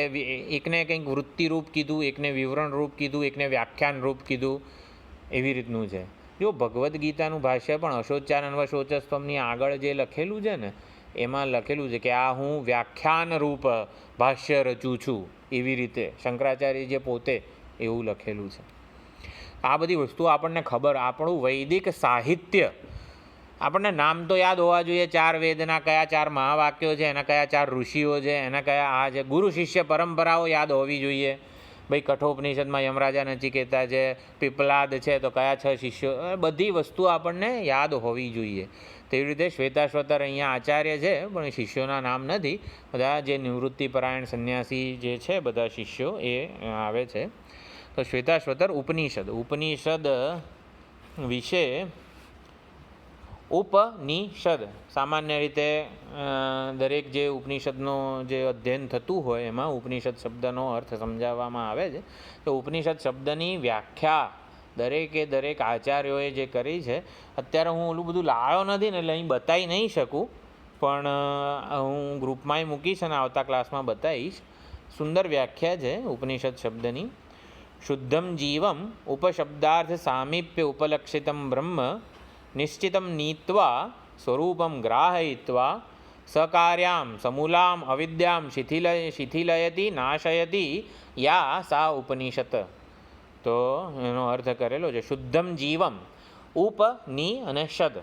[SPEAKER 1] એકને કંઈક વૃત્તિરૂપ કીધું, એકને વિવરણ રૂપ કીધું, એકને વ્યાખ્યાન રૂપ કીધું, એવી રીતનું છે. જો ભગવદ્ ગીતાનું ભાષ્ય પણ અશોચાનન્વશોચસ્ત્વમની આગળ જે લખેલું છે ને એમાં લખેલું છે કે આ હું વ્યાખ્યાન રૂપ ભાષ્ય રચું છું, એવી રીતે શંકરાચાર્યજીએ પોતે એવું લખેલું છે. આ બધી વસ્તુઓ આપણને ખબર, આપણું વૈદિક સાહિત્ય આપણને નામ તો યાદ હોવા જોઈએ. 4 વેદના કયા 4 મહાવાક્યો છે, એના કયા 4 ઋષિઓ છે, એના કયા આ છે. ગુરુ શિષ્ય પરંપરાઓ યાદ હોવી જોઈએ. ભાઈ કઠોપનિષદમાં યમરાજા નચિકેતા છે, પીપલાદ છે, તો કયા 6 શિષ્યો, બધી વસ્તુઓ આપણને યાદ હોવી જોઈએ. તેવી રીતે શ્વેતાશ્વતર અહીંયા આચાર્ય છે પણ શિષ્યોના નામ નથી. બધા જે નિવૃત્તિપરાયણ સંન્યાસી જે છે બધા શિષ્યો એ આવે છે. તો શ્વેતાશ્વતર ઉપનિષદ વિશે ઉપનિષદ સામાન્ય રીતે દરેક જે ઉપનિષદનો જે અધ્યયન થતું હોય એમાં ઉપનિષદ શબ્દનો અર્થ સમજાવવામાં આવે છે. તો ઉપનિષદ શબ્દની વ્યાખ્યા દરેક આચાર્યોએ જે કરી છે, અત્યારે હું ઓલું બધું લાવ્યો નથી ને એટલે અહીં બતાવી નહીં શકું, પણ હું ગ્રુપમાંય મૂકીશ અને આવતા ક્લાસમાં બતાવીશ. સુંદર વ્યાખ્યા છે ઉપનિષદ શબ્દની. શુદ્ધમ જીવમ ઉપશબ્દાર્થ સામીપ્ય ઉપલક્ષિતમ બ્રહ્મ નિશ્ચિતમ નીત્વા સ્વરૂપમ ગ્રાહયિત્વા સકાર્યામ સમૂલામ અવિદ્યામ શિથિલયતી નાશયતી યા સા ઉપનિષત. તો એનો અર્થ કરેલો છે શુદ્ધમ જીવમ, ઉપ, ની અને શદ.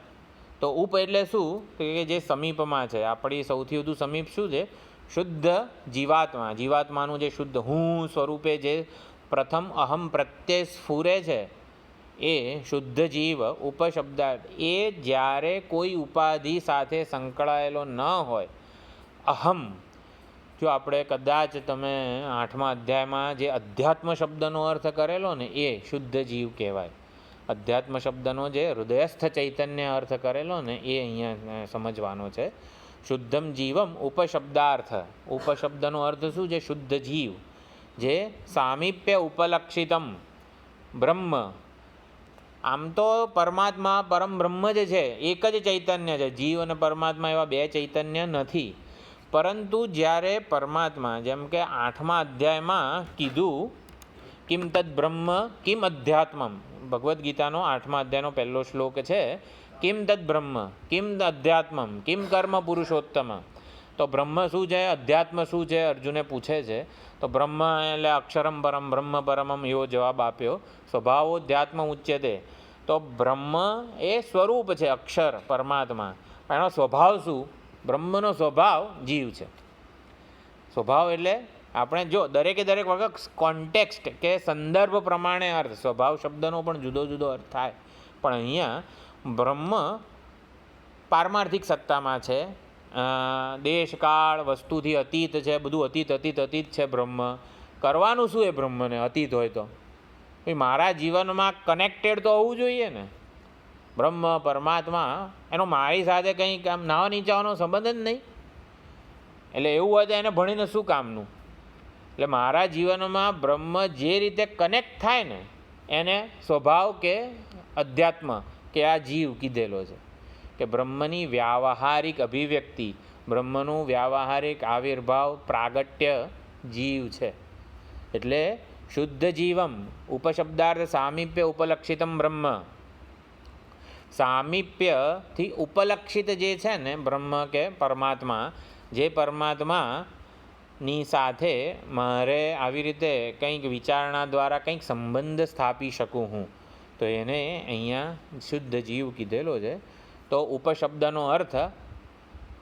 [SPEAKER 1] તો ઉપ એટલે શું કે જે સમીપમાં છે, આપણી સૌથી વધુ સમીપ શું છે? શુદ્ધ જીવાત્મા. જીવાત્માનું જે શુદ્ધ હું સ્વરૂપે જે પ્રથમ અહમ પ્રત્યય સ્ફુરે છે એ શુદ્ધ જીવ ઉપશબ્દાર્થ. એ જ્યારે કોઈ ઉપાધિ સાથે સંકળાયેલો ન હોય, અહમ. જો આપણે કદાચ તમે 8મા અધ્યાયમાં જે અધ્યાત્મ શબ્દનો અર્થ કરેલો ને એ શુદ્ધ જીવ કહેવાય. અધ્યાત્મ શબ્દનો જે હૃદયસ્થ ચૈતન્ય અર્થ કરેલો ને એ અહીંયા સમજવાનો છે. શુદ્ધમ જીવમ ઉપશબ્દાર્થ. ઉપશબ્દનો અર્થ શું છે? શુદ્ધ જીવ, જે સામીપ્ય ઉપલક્ષિતમ બ્રહ્મ. આમ તો પરમાત્મા પરમ બ્રહ્મ જ છે, એક જ ચૈતન્ય છે. જીવ અને પરમાત્મા એવા 2 ચૈતન્ય નથી. પરંતુ જ્યારે પરમાત્મા, જેમ કે 8મા અધ્યાયમાં કીધું કિમ તદ બ્રહ્મ કિમ અધ્યાત્મમ, ભગવદ્ ગીતાનો 8મા અધ્યાયનો પહેલો શ્લોક છે. કિમ તદ બ્રહ્મ કિમ અધ્યાત્મમ કિમ કર્મ પુરુષોત્તમ. તો બ્રહ્મ શું છે, અધ્યાત્મ શું છે, અર્જુને પૂછે છે. તો બ્રહ્મ એટલે અક્ષરમ પરમ બ્રહ્મ પરમમ એવો જવાબ આપ્યો. સ્વભાવોધ્યાત્મ ઉચ્યતે. તો બ્રહ્મ એ સ્વરૂપ છે, અક્ષર પરમાત્મા. એનો સ્વભાવ શું? બ્રહ્મનો સ્વભાવ જીવ છે. સ્વભાવ એટલે આપણે જો દરેક વખત કોન્ટેક્સ્ટ કે સંદર્ભ પ્રમાણે અર્થ, સ્વભાવ શબ્દનો પણ જુદો જુદો અર્થ થાય. પણ અહીંયા બ્રહ્મ પારમાર્થિક સત્તામાં છે, દેશકાળ વસ્તુથી અતીત છે, બધું અતીત છે બ્રહ્મ. કરવાનું શું એ બ્રહ્મને અતીત હોય તો? મારા જીવનમાં કનેક્ટેડ તો હોવું જોઈએ ને બ્રહ્મ પરમાત્મા. એનો મારી સાથે કંઈ કામ નાવા નીચાવાનો સંબંધ જ નહીં. એટલે એવું હોય તો એને ભણીને શું કામનું? એટલે મારા જીવનમાં બ્રહ્મ જે રીતે કનેક્ટ થાય ને એને સ્વભાવ કે અધ્યાત્મ કે આ જીવ કીધેલો છે. કે બ્રહ્મની વ્યાવહારિક અભિવ્યક્તિ, બ્રહ્મનું વ્યાવહારિક આવિર્ભાવ પ્રાગટ્ય જીવ છે. એટલે શુદ્ધ જીવમ ઉપશબ્દાર્થ સામીપ્ય ઉપલક્ષિતમ બ્રહ્મ. સામીપ્યથી ઉપલક્ષિત જે છે ને બ્રહ્મ કે પરમાત્મા, જે પરમાત્માની સાથે મારે આવી રીતે કંઈક વિચારણા દ્વારા કંઈક સંબંધ સ્થાપી શકું હું, તો એને અહીંયા શુદ્ધ જીવ કીધેલો છે. તો ઉપશબ્દનો અર્થ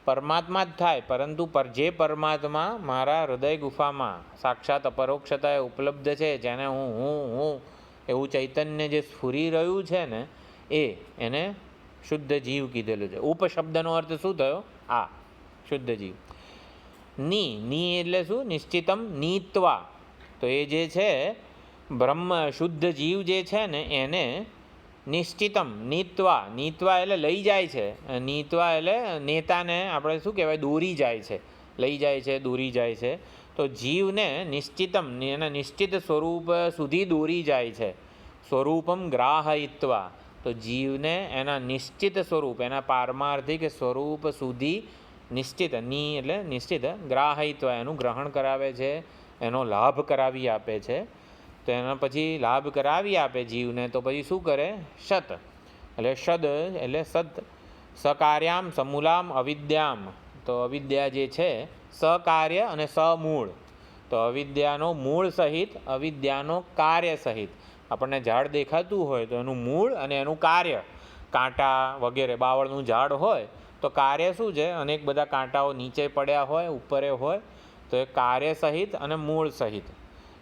[SPEAKER 1] પરમાત્મા જ થાય, પરંતુ જે પરમાત્મા મારા હૃદય ગુફામાં સાક્ષાત અપરોક્ષતાએ ઉપલબ્ધ છે, જેને હું એવું ચૈતન્ય જે સ્ફુરી રહ્યું છે ને, એને શુદ્ધ જીવ કીધેલું છે. ઉપશબ્દનો અર્થ શું થયો? આ શુદ્ધ જીવ. ની એટલે શું? નિશ્ચિતમ નીત્વા. તો એ જે છે બ્રહ્મ શુદ્ધ જીવ જે છે ને એને નિશ્ચિતમ નીત્વા એટલે લઈ જાય છે. નીત્વા એટલે નેતાને આપણે શું કહેવાય? દોરી જાય છે, લઈ જાય છે, દોરી જાય છે. તો જીવને નિશ્ચિતમ એના નિશ્ચિત સ્વરૂપ સુધી દોરી જાય છે. સ્વરૂપમ ગ્રાહયિત્વા. તો જીવને એના નિશ્ચિત સ્વરૂપ, એના પારમાર્થિક સ્વરૂપ સુધી નિશ્ચિત, એટલે નિશ્ચિત, ગ્રાહયિત્વા એનું ગ્રહણ કરાવે છે, એનો લાભ કરાવી આપે છે. તો એના પછી લાભ કરાવી આપે જીવને, તો પછી શું કરે? શત એટલે શદ એટલે સત. સકાર્યામ સમૂલામ અવિદ્યામ. તો અવિદ્યા જે છે સકાર્ય અને સમૂળ. તો અવિદ્યાનો મૂળ સહિત, અવિદ્યાનો કાર્ય સહિત. આપણને ઝાડ દેખાતું હોય તો એનું મૂળ અને એનું કાર્ય, કાંટા વગેરે, બાવળનું ઝાડ હોય તો કાર્ય શું છે? અનેક બધા કાંટાઓ નીચે પડ્યા હોય, ઉપરે હોય, તો એ કાર્ય સહિત અને મૂળ સહિત.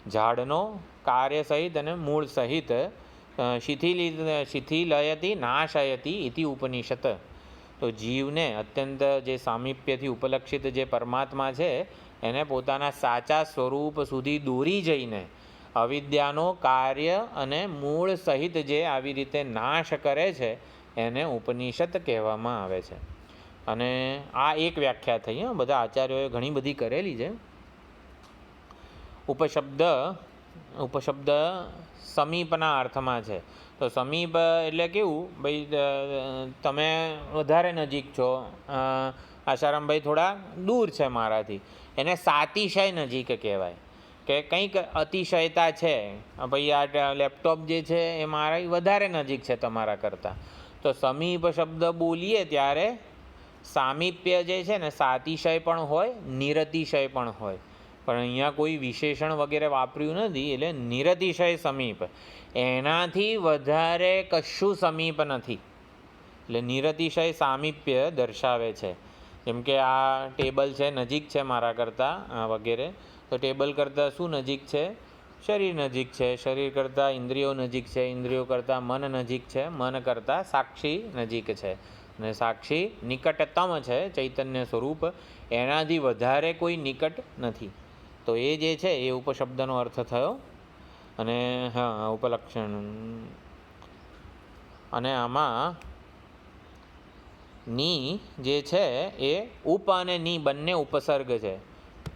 [SPEAKER 1] ઝાડનો કાર્ય સહિત અને મૂળ સહિત શિથિલયતી નાશયતી ઇતિ ઉપનિષત. તો જીવને અત્યંત જે સામીપ્યથી ઉપલક્ષિત જે પરમાત્મા છે એને પોતાના સાચા સ્વરૂપ સુધી દોરી જઈને અવિદ્યાનો કાર્ય અને મૂળ સહિત જે આવી રીતે નાશ કરે છે એને ઉપનિષદ કહેવામાં આવે છે. અને આ એક વ્યાખ્યા થઈ. બધા આચાર્યોએ ઘણી બધી કરેલી છે. ઉપશબ્દ સમીપના અર્થમાં છે. તો સમીપ એટલે કેવું? ભાઈ તમે વધારે નજીક છો, આશારામભાઈ થોડા દૂર છે મારાથી, એને સાતિશય નજીક કહેવાય. કે કંઈક અતિશયતા છે, ભાઈ આ લેપટોપ જે છે એ મારા વધારે નજીક છે તમારા કરતાં. તો સમીપ શબ્દ બોલીએ ત્યારે સામીપ્ય જે છે ને સાતિશય પણ હોય, નિરતિશય પણ હોય. પણ અહીંયા કોઈ વિશેષણ વગેરે વાપર્યું નથી, એટલે નિરતિશય સમીપ. એનાથી વધારે કશું સમીપ નથી, એટલે નિરતિશય સામીપ્ય દર્શાવે છે. જેમ કે આ ટેબલ છે, નજીક છે મારા કરતાં વગેરે. તો ટેબલ કરતાં શું નજીક છે? શરીર નજીક છે. શરીર કરતાં ઇન્દ્રિયો નજીક છે. ઇન્દ્રિયો કરતાં મન નજીક છે. મન કરતાં સાક્ષી નજીક છે. અને સાક્ષી નિકટતમ છે, ચૈતન્ય સ્વરૂપ. એનાથી વધારે કોઈ નિકટ નથી. તો એ જે છે એ ઉપશબ્દનો અર્થ થયો. અને હા, ઉપલક્ષણ. અને આમાં ની જે છે એ ઉપ અને ની બંને ઉપસર્ગ છે.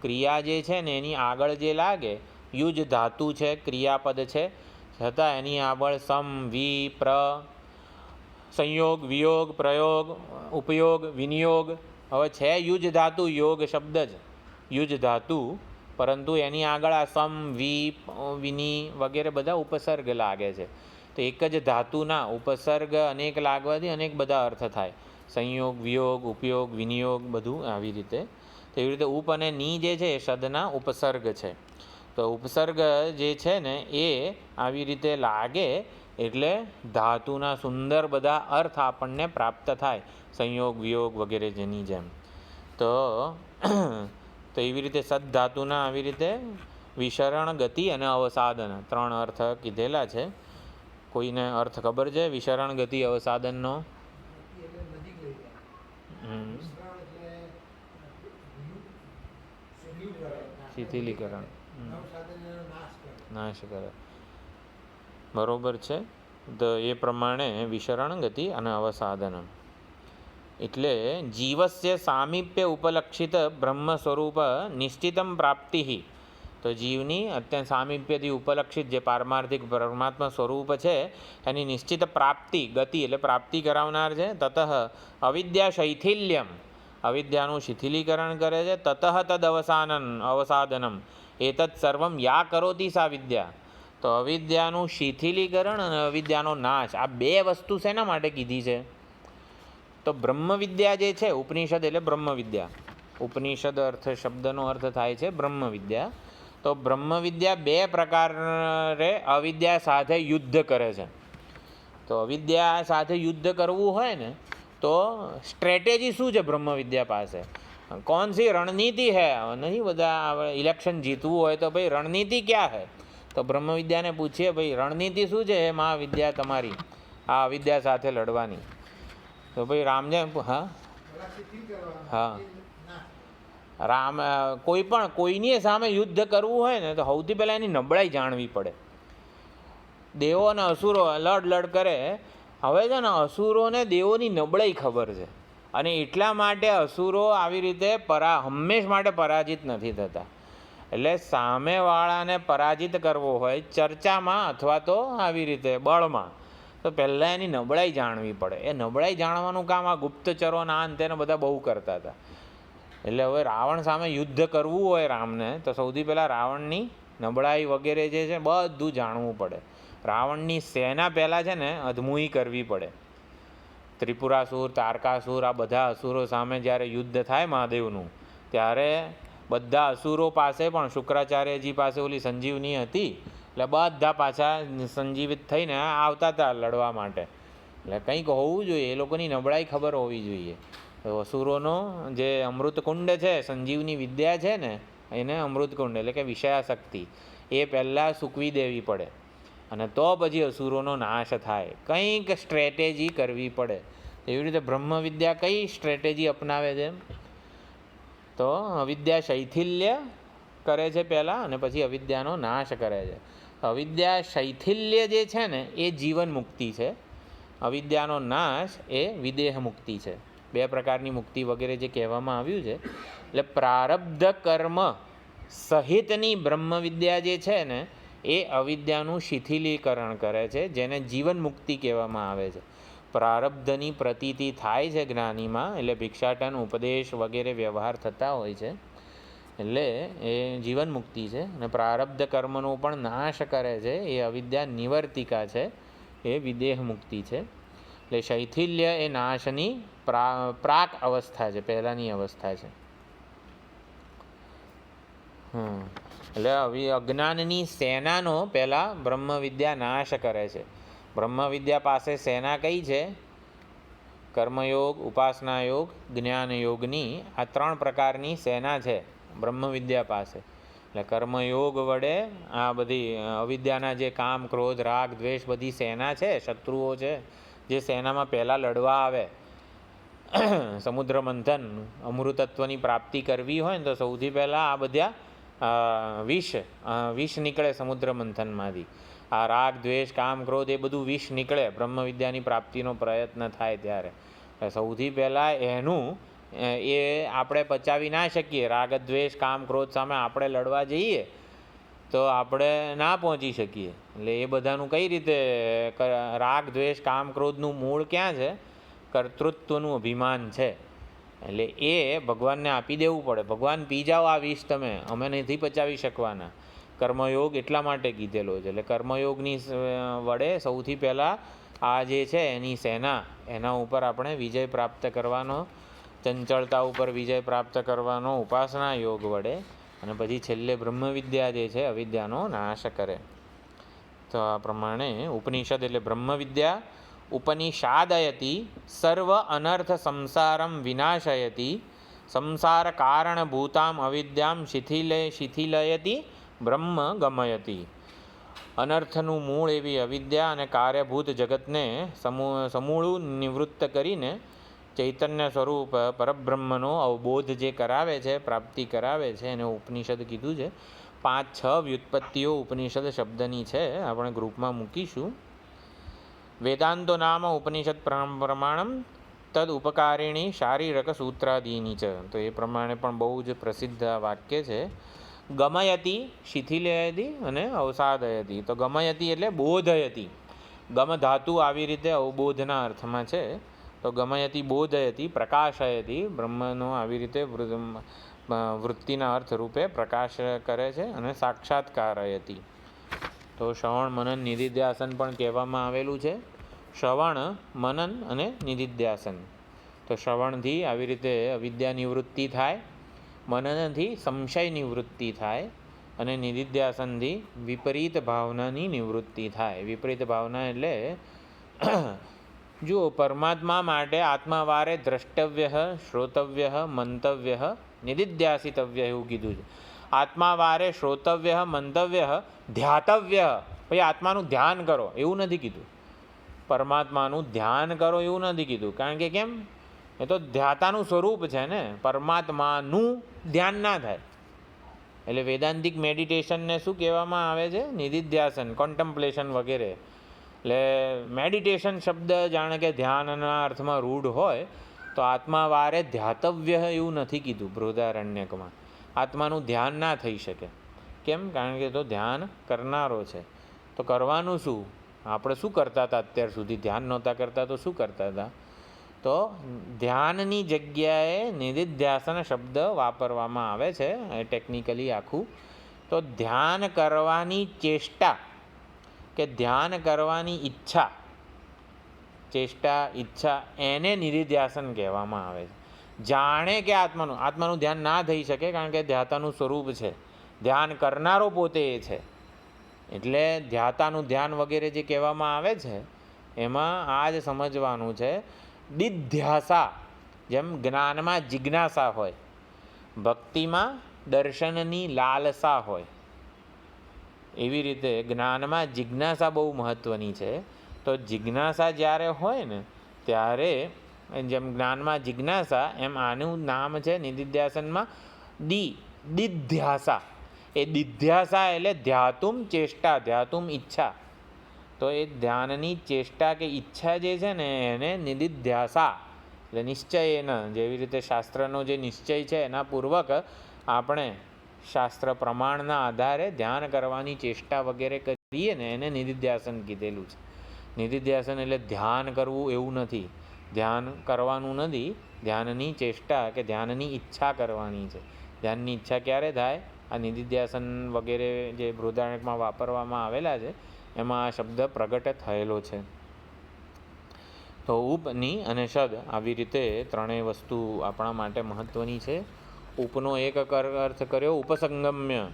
[SPEAKER 1] ક્રિયા જે છે ને એની આગળ જે લાગે, યુજ ધાતુ છે, ક્રિયાપદ છે, છતાં એની આગળ સમ, વિ, પ્ર, સંયોગ, વિયોગ, પ્રયોગ, ઉપયોગ, વિનિયોગ. હવે છે યુજ ધાતુ, યોગ શબ્દ જ યુજ ધાતુ, પરંતુ એની આગળ આ સમ, વિ, વિની વગેરે બધા ઉપસર્ગ લાગે છે. તો એક જ ધાતુના ઉપસર્ગ અનેક લાગવાથી અનેક બધા અર્થ થાય. સંયોગ, વિયોગ, ઉપયોગ, વિનિયોગ, બધું આવી રીતે. તો એવી રીતે ઉપ અને ની જે છે એ શબ્દના ઉપસર્ગ છે. તો ઉપસર્ગ જે છે ને એ આવી રીતે લાગે એટલે ધાતુના સુંદર બધા અર્થ આપણને પ્રાપ્ત થાય, સંયોગ, વિયોગ વગેરે જેની જેમ. તો એવી રીતે સદ્ધાતુના આવી રીતે વિશરણ, ગતિ અને અવસાદન 3 અર્થ કીધેલા છે. કોઈને અર્થ ખબર છે વિશરણ, ગતિ, અવસાદનનો? શિથિલીકરણ, નાશ કરે. બરોબર છે. તો એ પ્રમાણે વિશરણ, ગતિ અને અવસાદન. એટલે જીવસ્ય સામીપ્ય ઉપલક્ષિત બ્રહ્મ સ્વરૂપ નિશ્ચિતમ પ્રાપ્તિ. તો જીવની અત્યંત સામીપ્યથી ઉપલક્ષિત જે પારમાર્થિક પરમાત્મા સ્વરૂપ છે એની નિશ્ચિત પ્રાપ્તિ, ગતિ એટલે પ્રાપ્તિ કરાવનાર છે. તતઃ અવિદ્યા શૈથિલ્યમ, અવિદ્યાનું શિથિલીકરણ કરે છે. તતઃ તદ અવસાદનમ, એતत् સર્વમ યા કરોતિ સા વિદ્યા. તો અવિદ્યાનું શિથિલીકરણ અને અવિદ્યાનો નાશ, આ બે વસ્તુ શેના માટે કીધી છે? તો બ્રહ્મવિદ્યા જે છે, ઉપનિષદ એટલે બ્રહ્મવિદ્યા, ઉપનિષદ અર્થ શબ્દનો અર્થ થાય છે બ્રહ્મવિદ્યા. તો બ્રહ્મવિદ્યા બે પ્રકારે અવિદ્યા સાથે યુદ્ધ કરે છે. તો અવિદ્યા સાથે યુદ્ધ કરવું હોય ને તો સ્ટ્રેટેજી શું છે બ્રહ્મવિદ્યા પાસે? कौन सी रणनीति है? नहीं બધા ઇલેક્શન જીતવું હોય તો ભાઈ રણનીતિ ક્યાં है? તો બ્રહ્મવિદ્યાને પૂછીએ ભાઈ રણનીતિ શું છે એ મહાવિદ્યા તમારી આ અવિદ્યા સાથે લડવાની? તો ભાઈ રામને હા રામ કોઈની સામે યુદ્ધ કરવું હોય ને તો સૌથી પહેલાં એની નબળાઈ જાણવી પડે. દેવો અને અસુરો લડ કરે. હવે છે ને અસુરોને દેવોની નબળાઈ ખબર છે અને એટલા માટે અસુરો આવી રીતે હંમેશ માટે પરાજિત નથી થતા. એટલે સામેવાળાને પરાજિત કરવો હોય ચર્ચામાં અથવા તો આવી રીતે બળમાં, તો પહેલાં એની નબળાઈ જાણવી પડે. એ નબળાઈ જાણવાનું કામ આ ગુપ્તચરો ના અંતેને બધા બહુ કરતા હતા. એટલે હવે રાવણ સામે યુદ્ધ કરવું હોય રામને તો સૌથી પહેલાં રાવણની નબળાઈ વગેરે જે છે બધું જાણવું પડે. રાવણની સેના પહેલાં છે ને અધમૂઈ કરવી પડે. ત્રિપુરાસુર, તારકાસુર, આ બધા અસુરો સામે જ્યારે યુદ્ધ થાય મહાદેવનું, ત્યારે બધા અસુરો પાસે પણ શુક્રાચાર્યજી પાસે ઓલી સંજીવની હતી, એટલે બધા પાછા સંજીવિત થઈને આવતા હતા લડવા માટે. એટલે કંઈક હોવું જોઈએ, એ લોકોની નબળાઈ ખબર હોવી જોઈએ. અસુરોનો જે અમૃતકુંડ છે, સંજીવની વિદ્યા છે ને, એને અમૃતકુંડ એટલે કે વિષયાશક્તિ, એ પહેલાં સૂકવી દેવી પડે અને તો પછી અસુરોનો નાશ થાય. કંઈક સ્ટ્રેટેજી કરવી પડે. એવી રીતે બ્રહ્મવિદ્યા કઈ સ્ટ્રેટેજી અપનાવે છે? તો અવિદ્યા શૈથિલ્ય કરે છે પહેલાં અને પછી અવિદ્યાનો નાશ કરે છે. અવિદ્યા શૈથિલ્ય જે છે ને એ જીવન મુક્તિ છે, અવિદ્યાનો નાશ એ વિદેહ મુક્તિ છે. બે પ્રકારની મુક્તિ વગેરે જે કહેવામાં આવ્યું છે. એટલે પ્રારબ્ધ કર્મ સહિતની બ્રહ્મવિદ્યા જે છે ને એ અવિદ્યાનું શિથિલીકરણ કરે છે, જેને જીવન મુક્તિ કહેવામાં આવે છે. પ્રારબ્ધની પ્રતીતિ થાય છે જ્ઞાનીમાં, એટલે ભિક્ષાટન, ઉપદેશ વગેરે વ્યવહાર થતા હોય છે, એટલે એ જીવન મુક્તિ છે. અને પ્રારબ્ધ કર્મનો પણ નાશ કરે છે, એ અવિદ્યા નિવર્તિકા છે, એ વિદેહ મુક્તિ છે. એટલે શૈથિલ્ય એ નાશની પ્રાક અવસ્થા છે, પહેલાંની અવસ્થા છે. એટલે અજ્ઞાનની સેનાનો પહેલાં બ્રહ્મવિદ્યા નાશ કરે છે. બ્રહ્મવિદ્યા પાસે સેના કઈ છે? કર્મયોગ, ઉપાસના યોગ, જ્ઞાન યોગની આ ત્રણ પ્રકારની સેના છે બ્રહ્મવિદ્યા પાસે. એટલે કર્મયોગ વડે આ બધી અવિદ્યાના જે કામ, ક્રોધ, રાગ, દ્વેષ બધી સેના છે, શત્રુઓ છે, જે સેનામાં પહેલાં લડવા આવે. સમુદ્ર મંથન, અમૃતત્વની પ્રાપ્તિ કરવી હોય ને તો સૌથી પહેલાં આ બધા વિષ નીકળે સમુદ્ર મંથનમાંથી. આ રાગ, દ્વેષ, કામ, ક્રોધ એ બધું વિષ નીકળે બ્રહ્મવિદ્યાની પ્રાપ્તિનો પ્રયત્ન થાય ત્યારે. સૌથી પહેલાં એનું એ આપણે પચાવી ના શકીએ. રાગ, દ્વેષ, કામ, ક્રોધ સામે આપણે લડવા જઈએ તો આપણે ના પહોંચી શકીએ. એટલે એ બધાનું કઈ રીતે? રાગ, દ્વેષ, કામ, ક્રોધનું મૂળ ક્યાં છે? કર્તૃત્વનું અભિમાન છે. એટલે એ ભગવાનને આપી દેવું પડે. ભગવાન પી જાઓ આ વિષ તમે, અમે નથી પચાવી શકવાના. કર્મયોગ એટલા માટે કીધેલો છે. એટલે કર્મયોગની વડે સૌથી પહેલાં આ જે છે એની સેના, એના ઉપર આપણે વિજય પ્રાપ્ત કરવાનો, ચંચળતા ઉપર વિજય પ્રાપ્ત કરવાનો ઉપાસના યોગ વડે, અને પછી છેલ્લે બ્રહ્મવિદ્યા જે છે અવિદ્યાનો નાશ કરે. તો આ પ્રમાણે ઉપનિષદ એટલે બ્રહ્મવિદ્યા ઉપનિષાદયતી સર્વ અનર્થ સંસારમ વિનાશયતી સંસાર કારણભૂતામ અવિદ્યામ શિથિલયતી બ્રહ્મ ગમયતી. અનર્થનું મૂળ એવી અવિદ્યા અને કાર્યભૂત જગતને સમૂળું નિવૃત્ત કરીને ચૈતન્ય સ્વરૂપ પરબ્રહ્મનો અવબોધ જે કરાવે છે, પ્રાપ્તિ કરાવે છે, એને ઉપનિષદ કીધું છે. 5-6 વ્યુત્પત્તિઓ ઉપનિષદ શબ્દની છે, આપણે ગ્રુપમાં મૂકીશું. વેદાંતો નામ ઉપનિષદ પ્રમાણમ તદ ઉપકારિણી શારીરક સૂત્રાદીની છે. તો એ પ્રમાણે પણ બહુ જ પ્રસિદ્ધ વાક્ય છે. ગમયતી, શિથિલયતી અને અવસાદયતી. તો ગમયતી એટલે બોધયતી. ગમ ધાતુ આવી રીતે અવબોધના અર્થમાં છે. તો ગમયતી બોધયતી, પ્રકાશયતી, બ્રહ્મનો આવી રીતે વૃત્તિના અર્થ રૂપે પ્રકાશ કરે છે. અને સાક્ષાત્કારયતી, તો તો શ્રવણ મનન નિધિધ્યાસન પણ કહેવામાં આવેલું છે. શ્રવણ મનન અને નિધિધ્યાસન. તો શ્રવણથી આવી રીતે અવિદ્યા નિવૃત્તિ થાય, મનનથી સંશય નિવૃત્તિ થાય અને નિધિધ્યાસનથી વિપરીત ભાવનાની નિવૃત્તિ થાય. વિપરીત ભાવના એટલે જુઓ, પરમાત્મા માટે આત્માવારે દ્રષ્ટવ્ય, શ્રોતવ્ય, મંતવ્ય, નિધિધ્યાસિતવ્ય એવું કીધું છે. આત્માવારે શ્રોતવ્ય, મંતવ્ય, ધ્યાતવ્ય, પછી આત્માનું ધ્યાન કરો એવું નથી કીધું. પરમાત્માનું ધ્યાન કરો એવું નથી કીધું. કારણ કે કેમ? એ તો ધ્યાતાનું સ્વરૂપ છે ને, પરમાત્માનું ધ્યાન ના થાય. એટલે વેદાંતિક મેડિટેશનને શું કહેવામાં આવે છે? નિધિધ્યાસન, કોન્ટમ્પ્લેશન વગેરે. એટલે મેડિટેશન શબ્દ જાણે કે ધ્યાનના અર્થમાં રૂઢ હોય, તો આત્માવારે ધ્યાતવ્ય એવું નથી કીધું બૃહદારણ્યકમાં. આત્માનું ધ્યાન ના થઈ શકે. કેમ? કારણ કે તો ધ્યાન કરનારો છે. તો કરવાનું શું? આપણે શું કરતા હતા અત્યાર સુધી? ધ્યાન નહોતા કરતા તો શું કરતા હતા? તો ધ્યાનની જગ્યાએ નિધિધ્યાસન શબ્દ વાપરવામાં આવે છે ટેકનિકલી આખું. તો ધ્યાન કરવાની ચેષ્ટા કે ધ્યાન કરવાની ઈચ્છા, ચેષ્ટા, ઈચ્છા, એને નિધિધ્યાસન કહેવામાં આવે છે. જાણે કે આત્માનું ધ્યાન ના થઈ શકે કારણ કે ધ્યાતાનું સ્વરૂપ છે, ધ્યાન કરનારો પોતે એ છે. એટલે ધ્યાતાનું ધ્યાન વગેરે જે કહેવામાં આવે છે એમાં આ જ સમજવાનું છે. દિધ્યાસા, જેમ જ્ઞાનમાં જિજ્ઞાસા હોય, ભક્તિમાં દર્શનની લાલસા હોય, એવી રીતે જ્ઞાનમાં જિજ્ઞાસા બહુ મહત્ત્વની છે. તો જિજ્ઞાસા જ્યારે હોય ને ત્યારે, જેમ જ્ઞાનમાં જિજ્ઞાસા, એમ આનું નામ છે નિધિધ્યાસનમાં દિધ્યાસા. એ દિધ્યાસા એટલે ધ્યાતુમ ચેષ્ટા, ધ્યાતુમ ઈચ્છા. તો એ ધ્યાનની ચેષ્ટા કે ઈચ્છા જે છે ને એને નિધિધ્યાસા એટલે નિશ્ચય એના, જેવી રીતે શાસ્ત્રનો જે નિશ્ચય છે એના પૂર્વક આપણે શાસ્ત્ર પ્રમાણના આધારે ધ્યાન કરવાની ચેષ્ટા વગેરે કરીએ ને એને નિધિધ્યાસન કીધેલું છે. નિધિધ્યાસન એટલે ધ્યાન કરવું એવું નથી, ધ્યાન કરવાનું નથી, ધ્યાનની ચેષ્ટા કે ધ્યાનની ઈચ્છા કરવાની છે. ધ્યાનની ઈચ્છા ક્યારે થાય? આ નિધિધ્યાસન વગેરે જે બૃહદારણ્યકમાં વાપરવામાં આવેલા છે એમાં આ શબ્દ પ્રગટ થયેલો છે. તો ઉપની અને શદ આવી રીતે ત્રણેય વસ્તુ આપણા માટે મહત્ત્વની છે. ઉપનો એક અર્થ કર્યો ઉપસંગમ્ય,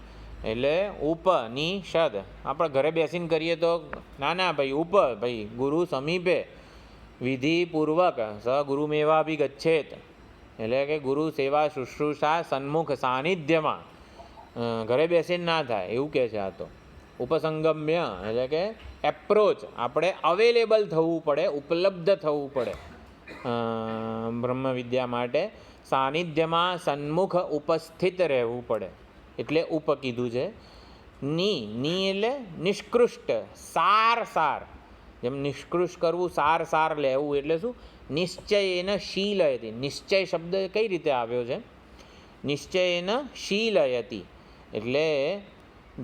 [SPEAKER 1] એટલે ઉપની શદ આપણે ઘરે બેસીને કરીએ તો ના ભાઈ ભાઈ ગુરુ સમીપે વિધિપૂર્વક સ ગુરુમેવા બી ગચ્છેત, એટલે કે ગુરુ સેવા શુશ્રૂષા સન્મુખ સાનિધ્યમાં ઘરે બેસીને ના થાય એવું કહે છે. આ તો ઉપસંગમ્ય એટલે કે એપ્રોચ, આપણે અવેલેબલ થવું પડે, ઉપલબ્ધ થવું પડે બ્રહ્મ વિદ્યા માટે. સાનિધ્યમાં સન્મુખ ઉપસ્થિત રહેવું પડે એટલે ઉપ કીધું છે. ની એટલે નિષ્કૃષ્ટ, સાર. જેમ નિષ્કૃષ્ટ કરવું, સાર લેવું એટલે શું? નિશ્ચય એને શીલયતી. નિશ્ચય શબ્દ કઈ રીતે આવ્યો છે? નિશ્ચય એને શીલયતી એટલે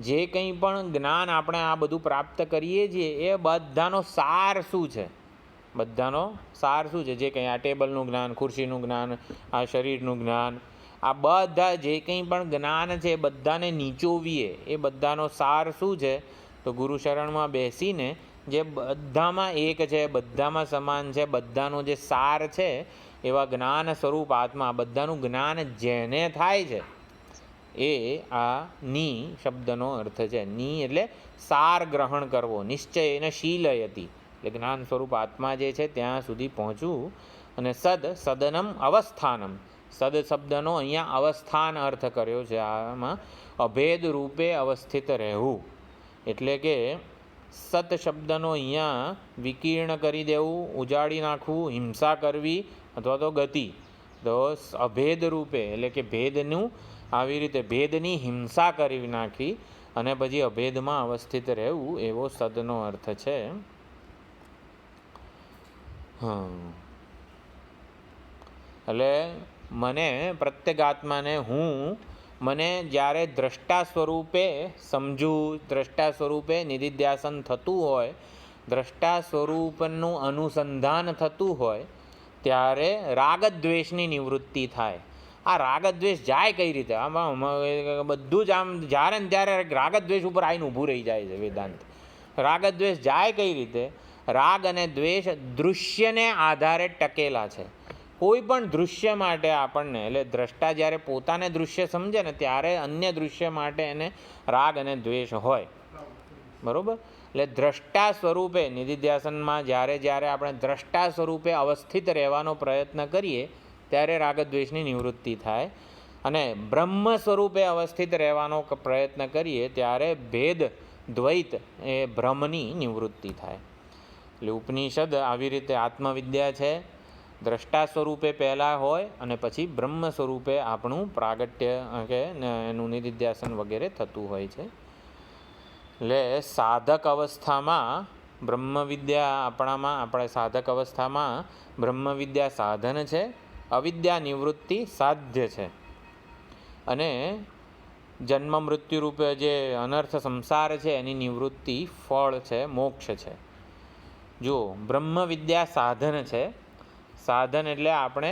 [SPEAKER 1] જે કંઈ પણ જ્ઞાન આપણે આ બધું પ્રાપ્ત કરીએ છીએ એ બધાનો સાર શું છે? બધાનો સાર શું છે? જે કંઈ આ ટેબલનું જ્ઞાન, ખુરશીનું જ્ઞાન, આ શરીરનું જ્ઞાન, આ બધા જે કંઈ પણ જ્ઞાન છે એ બધાને નીચોવીએ એ બધાનો સાર શું છે? તો ગુરુ શરણમાં બેસીને જે બધામાં એક છે, બધામાં સમાન છે, બધાનો જે સાર છે એવા જ્ઞાન સ્વરૂપ આત્મા, બધાનું જ્ઞાન જેને થાય છે એ આ ની શબ્દનો અર્થ છે. ની એટલે સાર ગ્રહણ કરવો, નિશ્ચય એને શીલયતી એટલે જ્ઞાન સ્વરૂપ આત્મા જે છે ત્યાં સુધી પહોંચવું. અને સદનમ અવસ્થાનમ, સદ શબ્દનો અહીંયા અવસ્થાન અર્થ કર્યો છે. આમાં અભેદ રૂપે અવસ્થિત રહેવું એટલે કે સત શબ્દનો અહીંયા વિકીર્ણ કરી દેવું, ઉજાડી નાખવું, હિંસા કરવી અથવા તો ગતિ. તો અભેદ રૂપે એટલે કે ભેદનું આવી રીતે ભેદની હિંસા કરી નાખી અને પછી અભેદમાં અવસ્થિત રહેવું એવો સદનો અર્થ છે. એટલે મને પ્રત્યેક આત્માને મને જ્યારે દ્રષ્ટા સ્વરૂપે સમજવું, દ્રષ્ટા સ્વરૂપે નિધિધ્યાસન થતું હોય, દ્રષ્ટા સ્વરૂપનું અનુસંધાન થતું હોય ત્યારે રાગદ્વેષની નિવૃત્તિ થાય. આ રાગદ્વેષ જાય કઈ રીતે? આમાં બધું જ આમ જ્યારે ને ત્યારે રાગદ્વેષ ઉપર આવીને ઊભું રહી જાય છે વેદાંત. રાગદ્વેષ જાય કઈ રીતે? રાગ અને દ્વેષ દૃશ્યને આધારે ટકેલા છે. કોઈ પણ દૃશ્ય માટે આપણને, એટલે દ્રષ્ટા જ્યારે પોતાને દૃશ્ય સમજે ને ત્યારે અન્ય દૃશ્ય માટે એને રાગ અને દ્વેષ હોય. બરાબર? એટલે દ્રષ્ટા સ્વરૂપે નિધિધ્યાસનમાં જ્યારે જ્યારે આપણે દ્રષ્ટા સ્વરૂપે અવસ્થિત રહેવાનો પ્રયત્ન કરીએ ત્યારે રાગદ્વેષની નિવૃત્તિ થાય, અને બ્રહ્મ સ્વરૂપે અવસ્થિત રહેવાનો પ્રયત્ન કરીએ ત્યારે ભેદ દ્વૈત એ ભ્રમની નિવૃત્તિ થાય. એટલે ઉપનિષદ આવી રીતે આત્મવિદ્યા છે, દ્રષ્ટા સ્વરૂપે પહેલાં હોય અને પછી બ્રહ્મ સ્વરૂપે આપણું પ્રાગટ્ય કે એનું નિધિધ્યાસન વગેરે થતું હોય છે. એટલે સાધક અવસ્થામાં બ્રહ્મવિદ્યા આપણે સાધક અવસ્થામાં બ્રહ્મવિદ્યા સાધન છે, અવિદ્યા નિવૃત્તિ સાધ્ય છે, અને જન્મ મૃત્યુ રૂપે જે અનર્થ સંસાર છે એની નિવૃત્તિ ફળ છે, મોક્ષ છે. જો બ્રહ્મવિદ્યા સાધન છે, સાધન એટલે આપણે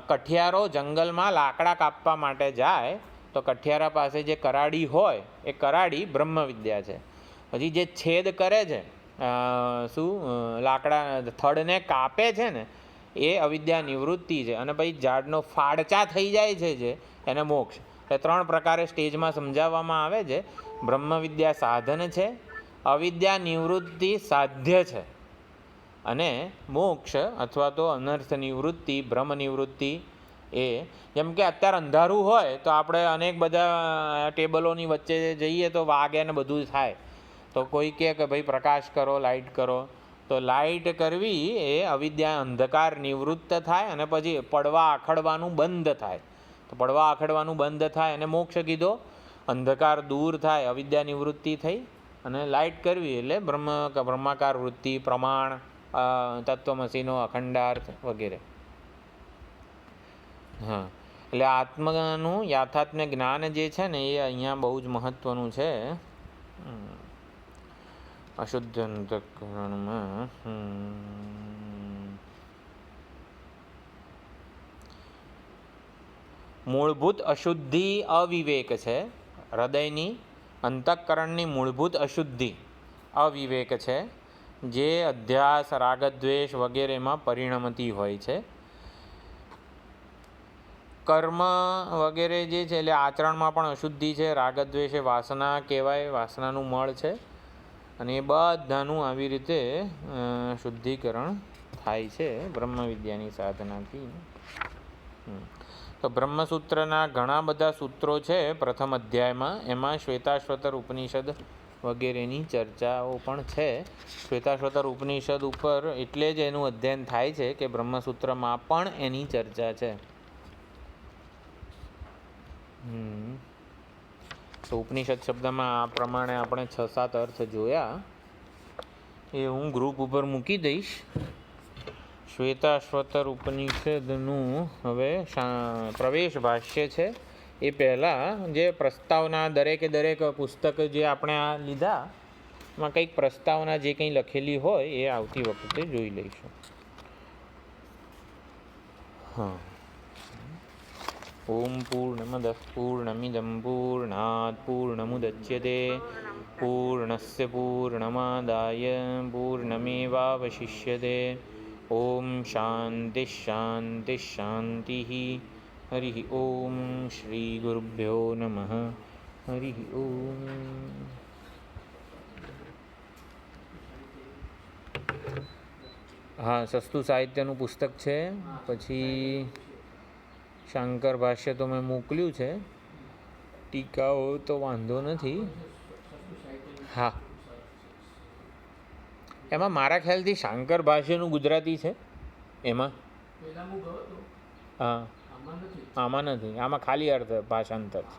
[SPEAKER 1] કઠિયારો જંગલમાં લાકડા કાપવા માટે જાય તો કઠિયારા પાસે જે કરાડી હોય એ કરાડી બ્રહ્મવિદ્યા છે. પછી જે છેદ કરે છે, લાકડા થડને કાપે છે ને, એ અવિદ્યા નિવૃત્તિ છે. અને પછી ઝાડનો ફાડચા થઈ જાય છે જે એને મોક્ષ. એ 3 પ્રકારે સ્ટેજમાં સમજાવવામાં આવે છે. બ્રહ્મવિદ્યા સાધન છે, અવિદ્યા નિવૃત્તિ સાધ્ય છે, અને મોક્ષ અથવા તો અનર્થ નિવૃત્તિ બ્રહ્મ નિવૃત્તિ. એ જેમ કે અત્યારે અંધારું હોય તો આપણે અનેક બધા ટેબલોની વચ્ચે જઈએ તો વાગે ને બધું થાય, તો કોઈ કહે કે ભાઈ પ્રકાશ કરો, લાઇટ કરો, તો લાઇટ કરવી એ અવિદ્યા અંધકાર નિવૃત્ત થાય અને પછી પડવા આખડવાનું બંધ થાય. તો પડવા આખડવાનું બંધ થાય અને મોક્ષ કીધો, અંધકાર દૂર થાય, અવિદ્યા નિવૃત્તિ થઈ. અને લાઇટ કરવી એટલે બ્રહ્માકાર વૃત્તિ, પ્રમાણ, તત્વમસીનો અખંડાર્થ વગેરે. હા, એટલે આત્માનું યાથાત્મ્ય જ્ઞાન જે છે ને એ અહીંયા બહુ જ મહત્વનું છે. અશુદ્ધ અંતઃકરણમાં મૂળભૂત અશુદ્ધિ અવિવેક છે. હૃદયની અંતઃકરણની મૂળભૂત અશુદ્ધિ અવિવેક છે, જે અધ્યાસ, રાગદ્વેષ વગેરેમાં પરિણમતી હોય છે. કર્મ વગેરે જે છે એટલે આચરણમાં પણ અશુદ્ધિ છે. રાગદ્વેષ એ વાસના કહેવાય, વાસનાનું મળ છે, અને એ બધાનું આવી રીતે શુદ્ધિકરણ થાય છે બ્રહ્મવિદ્યાની સાધનાથી. તો બ્રહ્મસૂત્રના ઘણા બધા સૂત્રો છે પ્રથમ અધ્યાયમાં, એમાં શ્વેતાશ્વતર ઉપનિષદ વગેરેની ચર્ચાઓ પણ છે. શ્વેતાશ્વતર ઉપનિષદ ઉપર એટલે જ એનું અધ્યયન થાય છે કે બ્રહ્મસૂત્રમાં પણ એની ચર્ચા છે. તો ઉપનિષદ શબ્દમાં આ પ્રમાણે આપણે 6-7 અર્થ જોયા, એ હું ગ્રુપ ઉપર મૂકી દઈશ. શ્વેતાશ્વતર ઉપનિષદનું હવે પ્રવેશ ભાષ્ય છે. એ પહેલાં જે પ્રસ્તાવના દરેકે દરેક પુસ્તક જે આપણે આ લીધા એમાં કંઈક પ્રસ્તાવના જે કંઈ લખેલી હોય એ આવતી વખતે જોઈ લઈશું. હા. ઓમ પૂર્ણમદઃ પૂર્ણમિદં પૂર્ણાત પૂર્ણમુદચ્યતે પૂર્ણસ્ય પૂર્ણમાદાય પૂર્ણમેવાવશિષ્યતે. ઓમ શાંતિ શાંતિ શાંતિ. હરિ ઓમ શ્રી ગુરુભ્યો નમઃ. હરિ ઓમ. હા, સસ્તું સાહિત્યનું પુસ્તક છે. પછી શાંકર ભાષ્ય તો મેં મોકલ્યું છે, ટીકાઓ તો વાંધો નથી. હા, એમાં મારા ખ્યાલથી શાંકર ભાષ્યનું ગુજરાતી છે એમાં. હા, આમાં નથી, આમાં ખાલી અર્થ ભાષાંતર છે.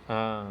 [SPEAKER 1] હા,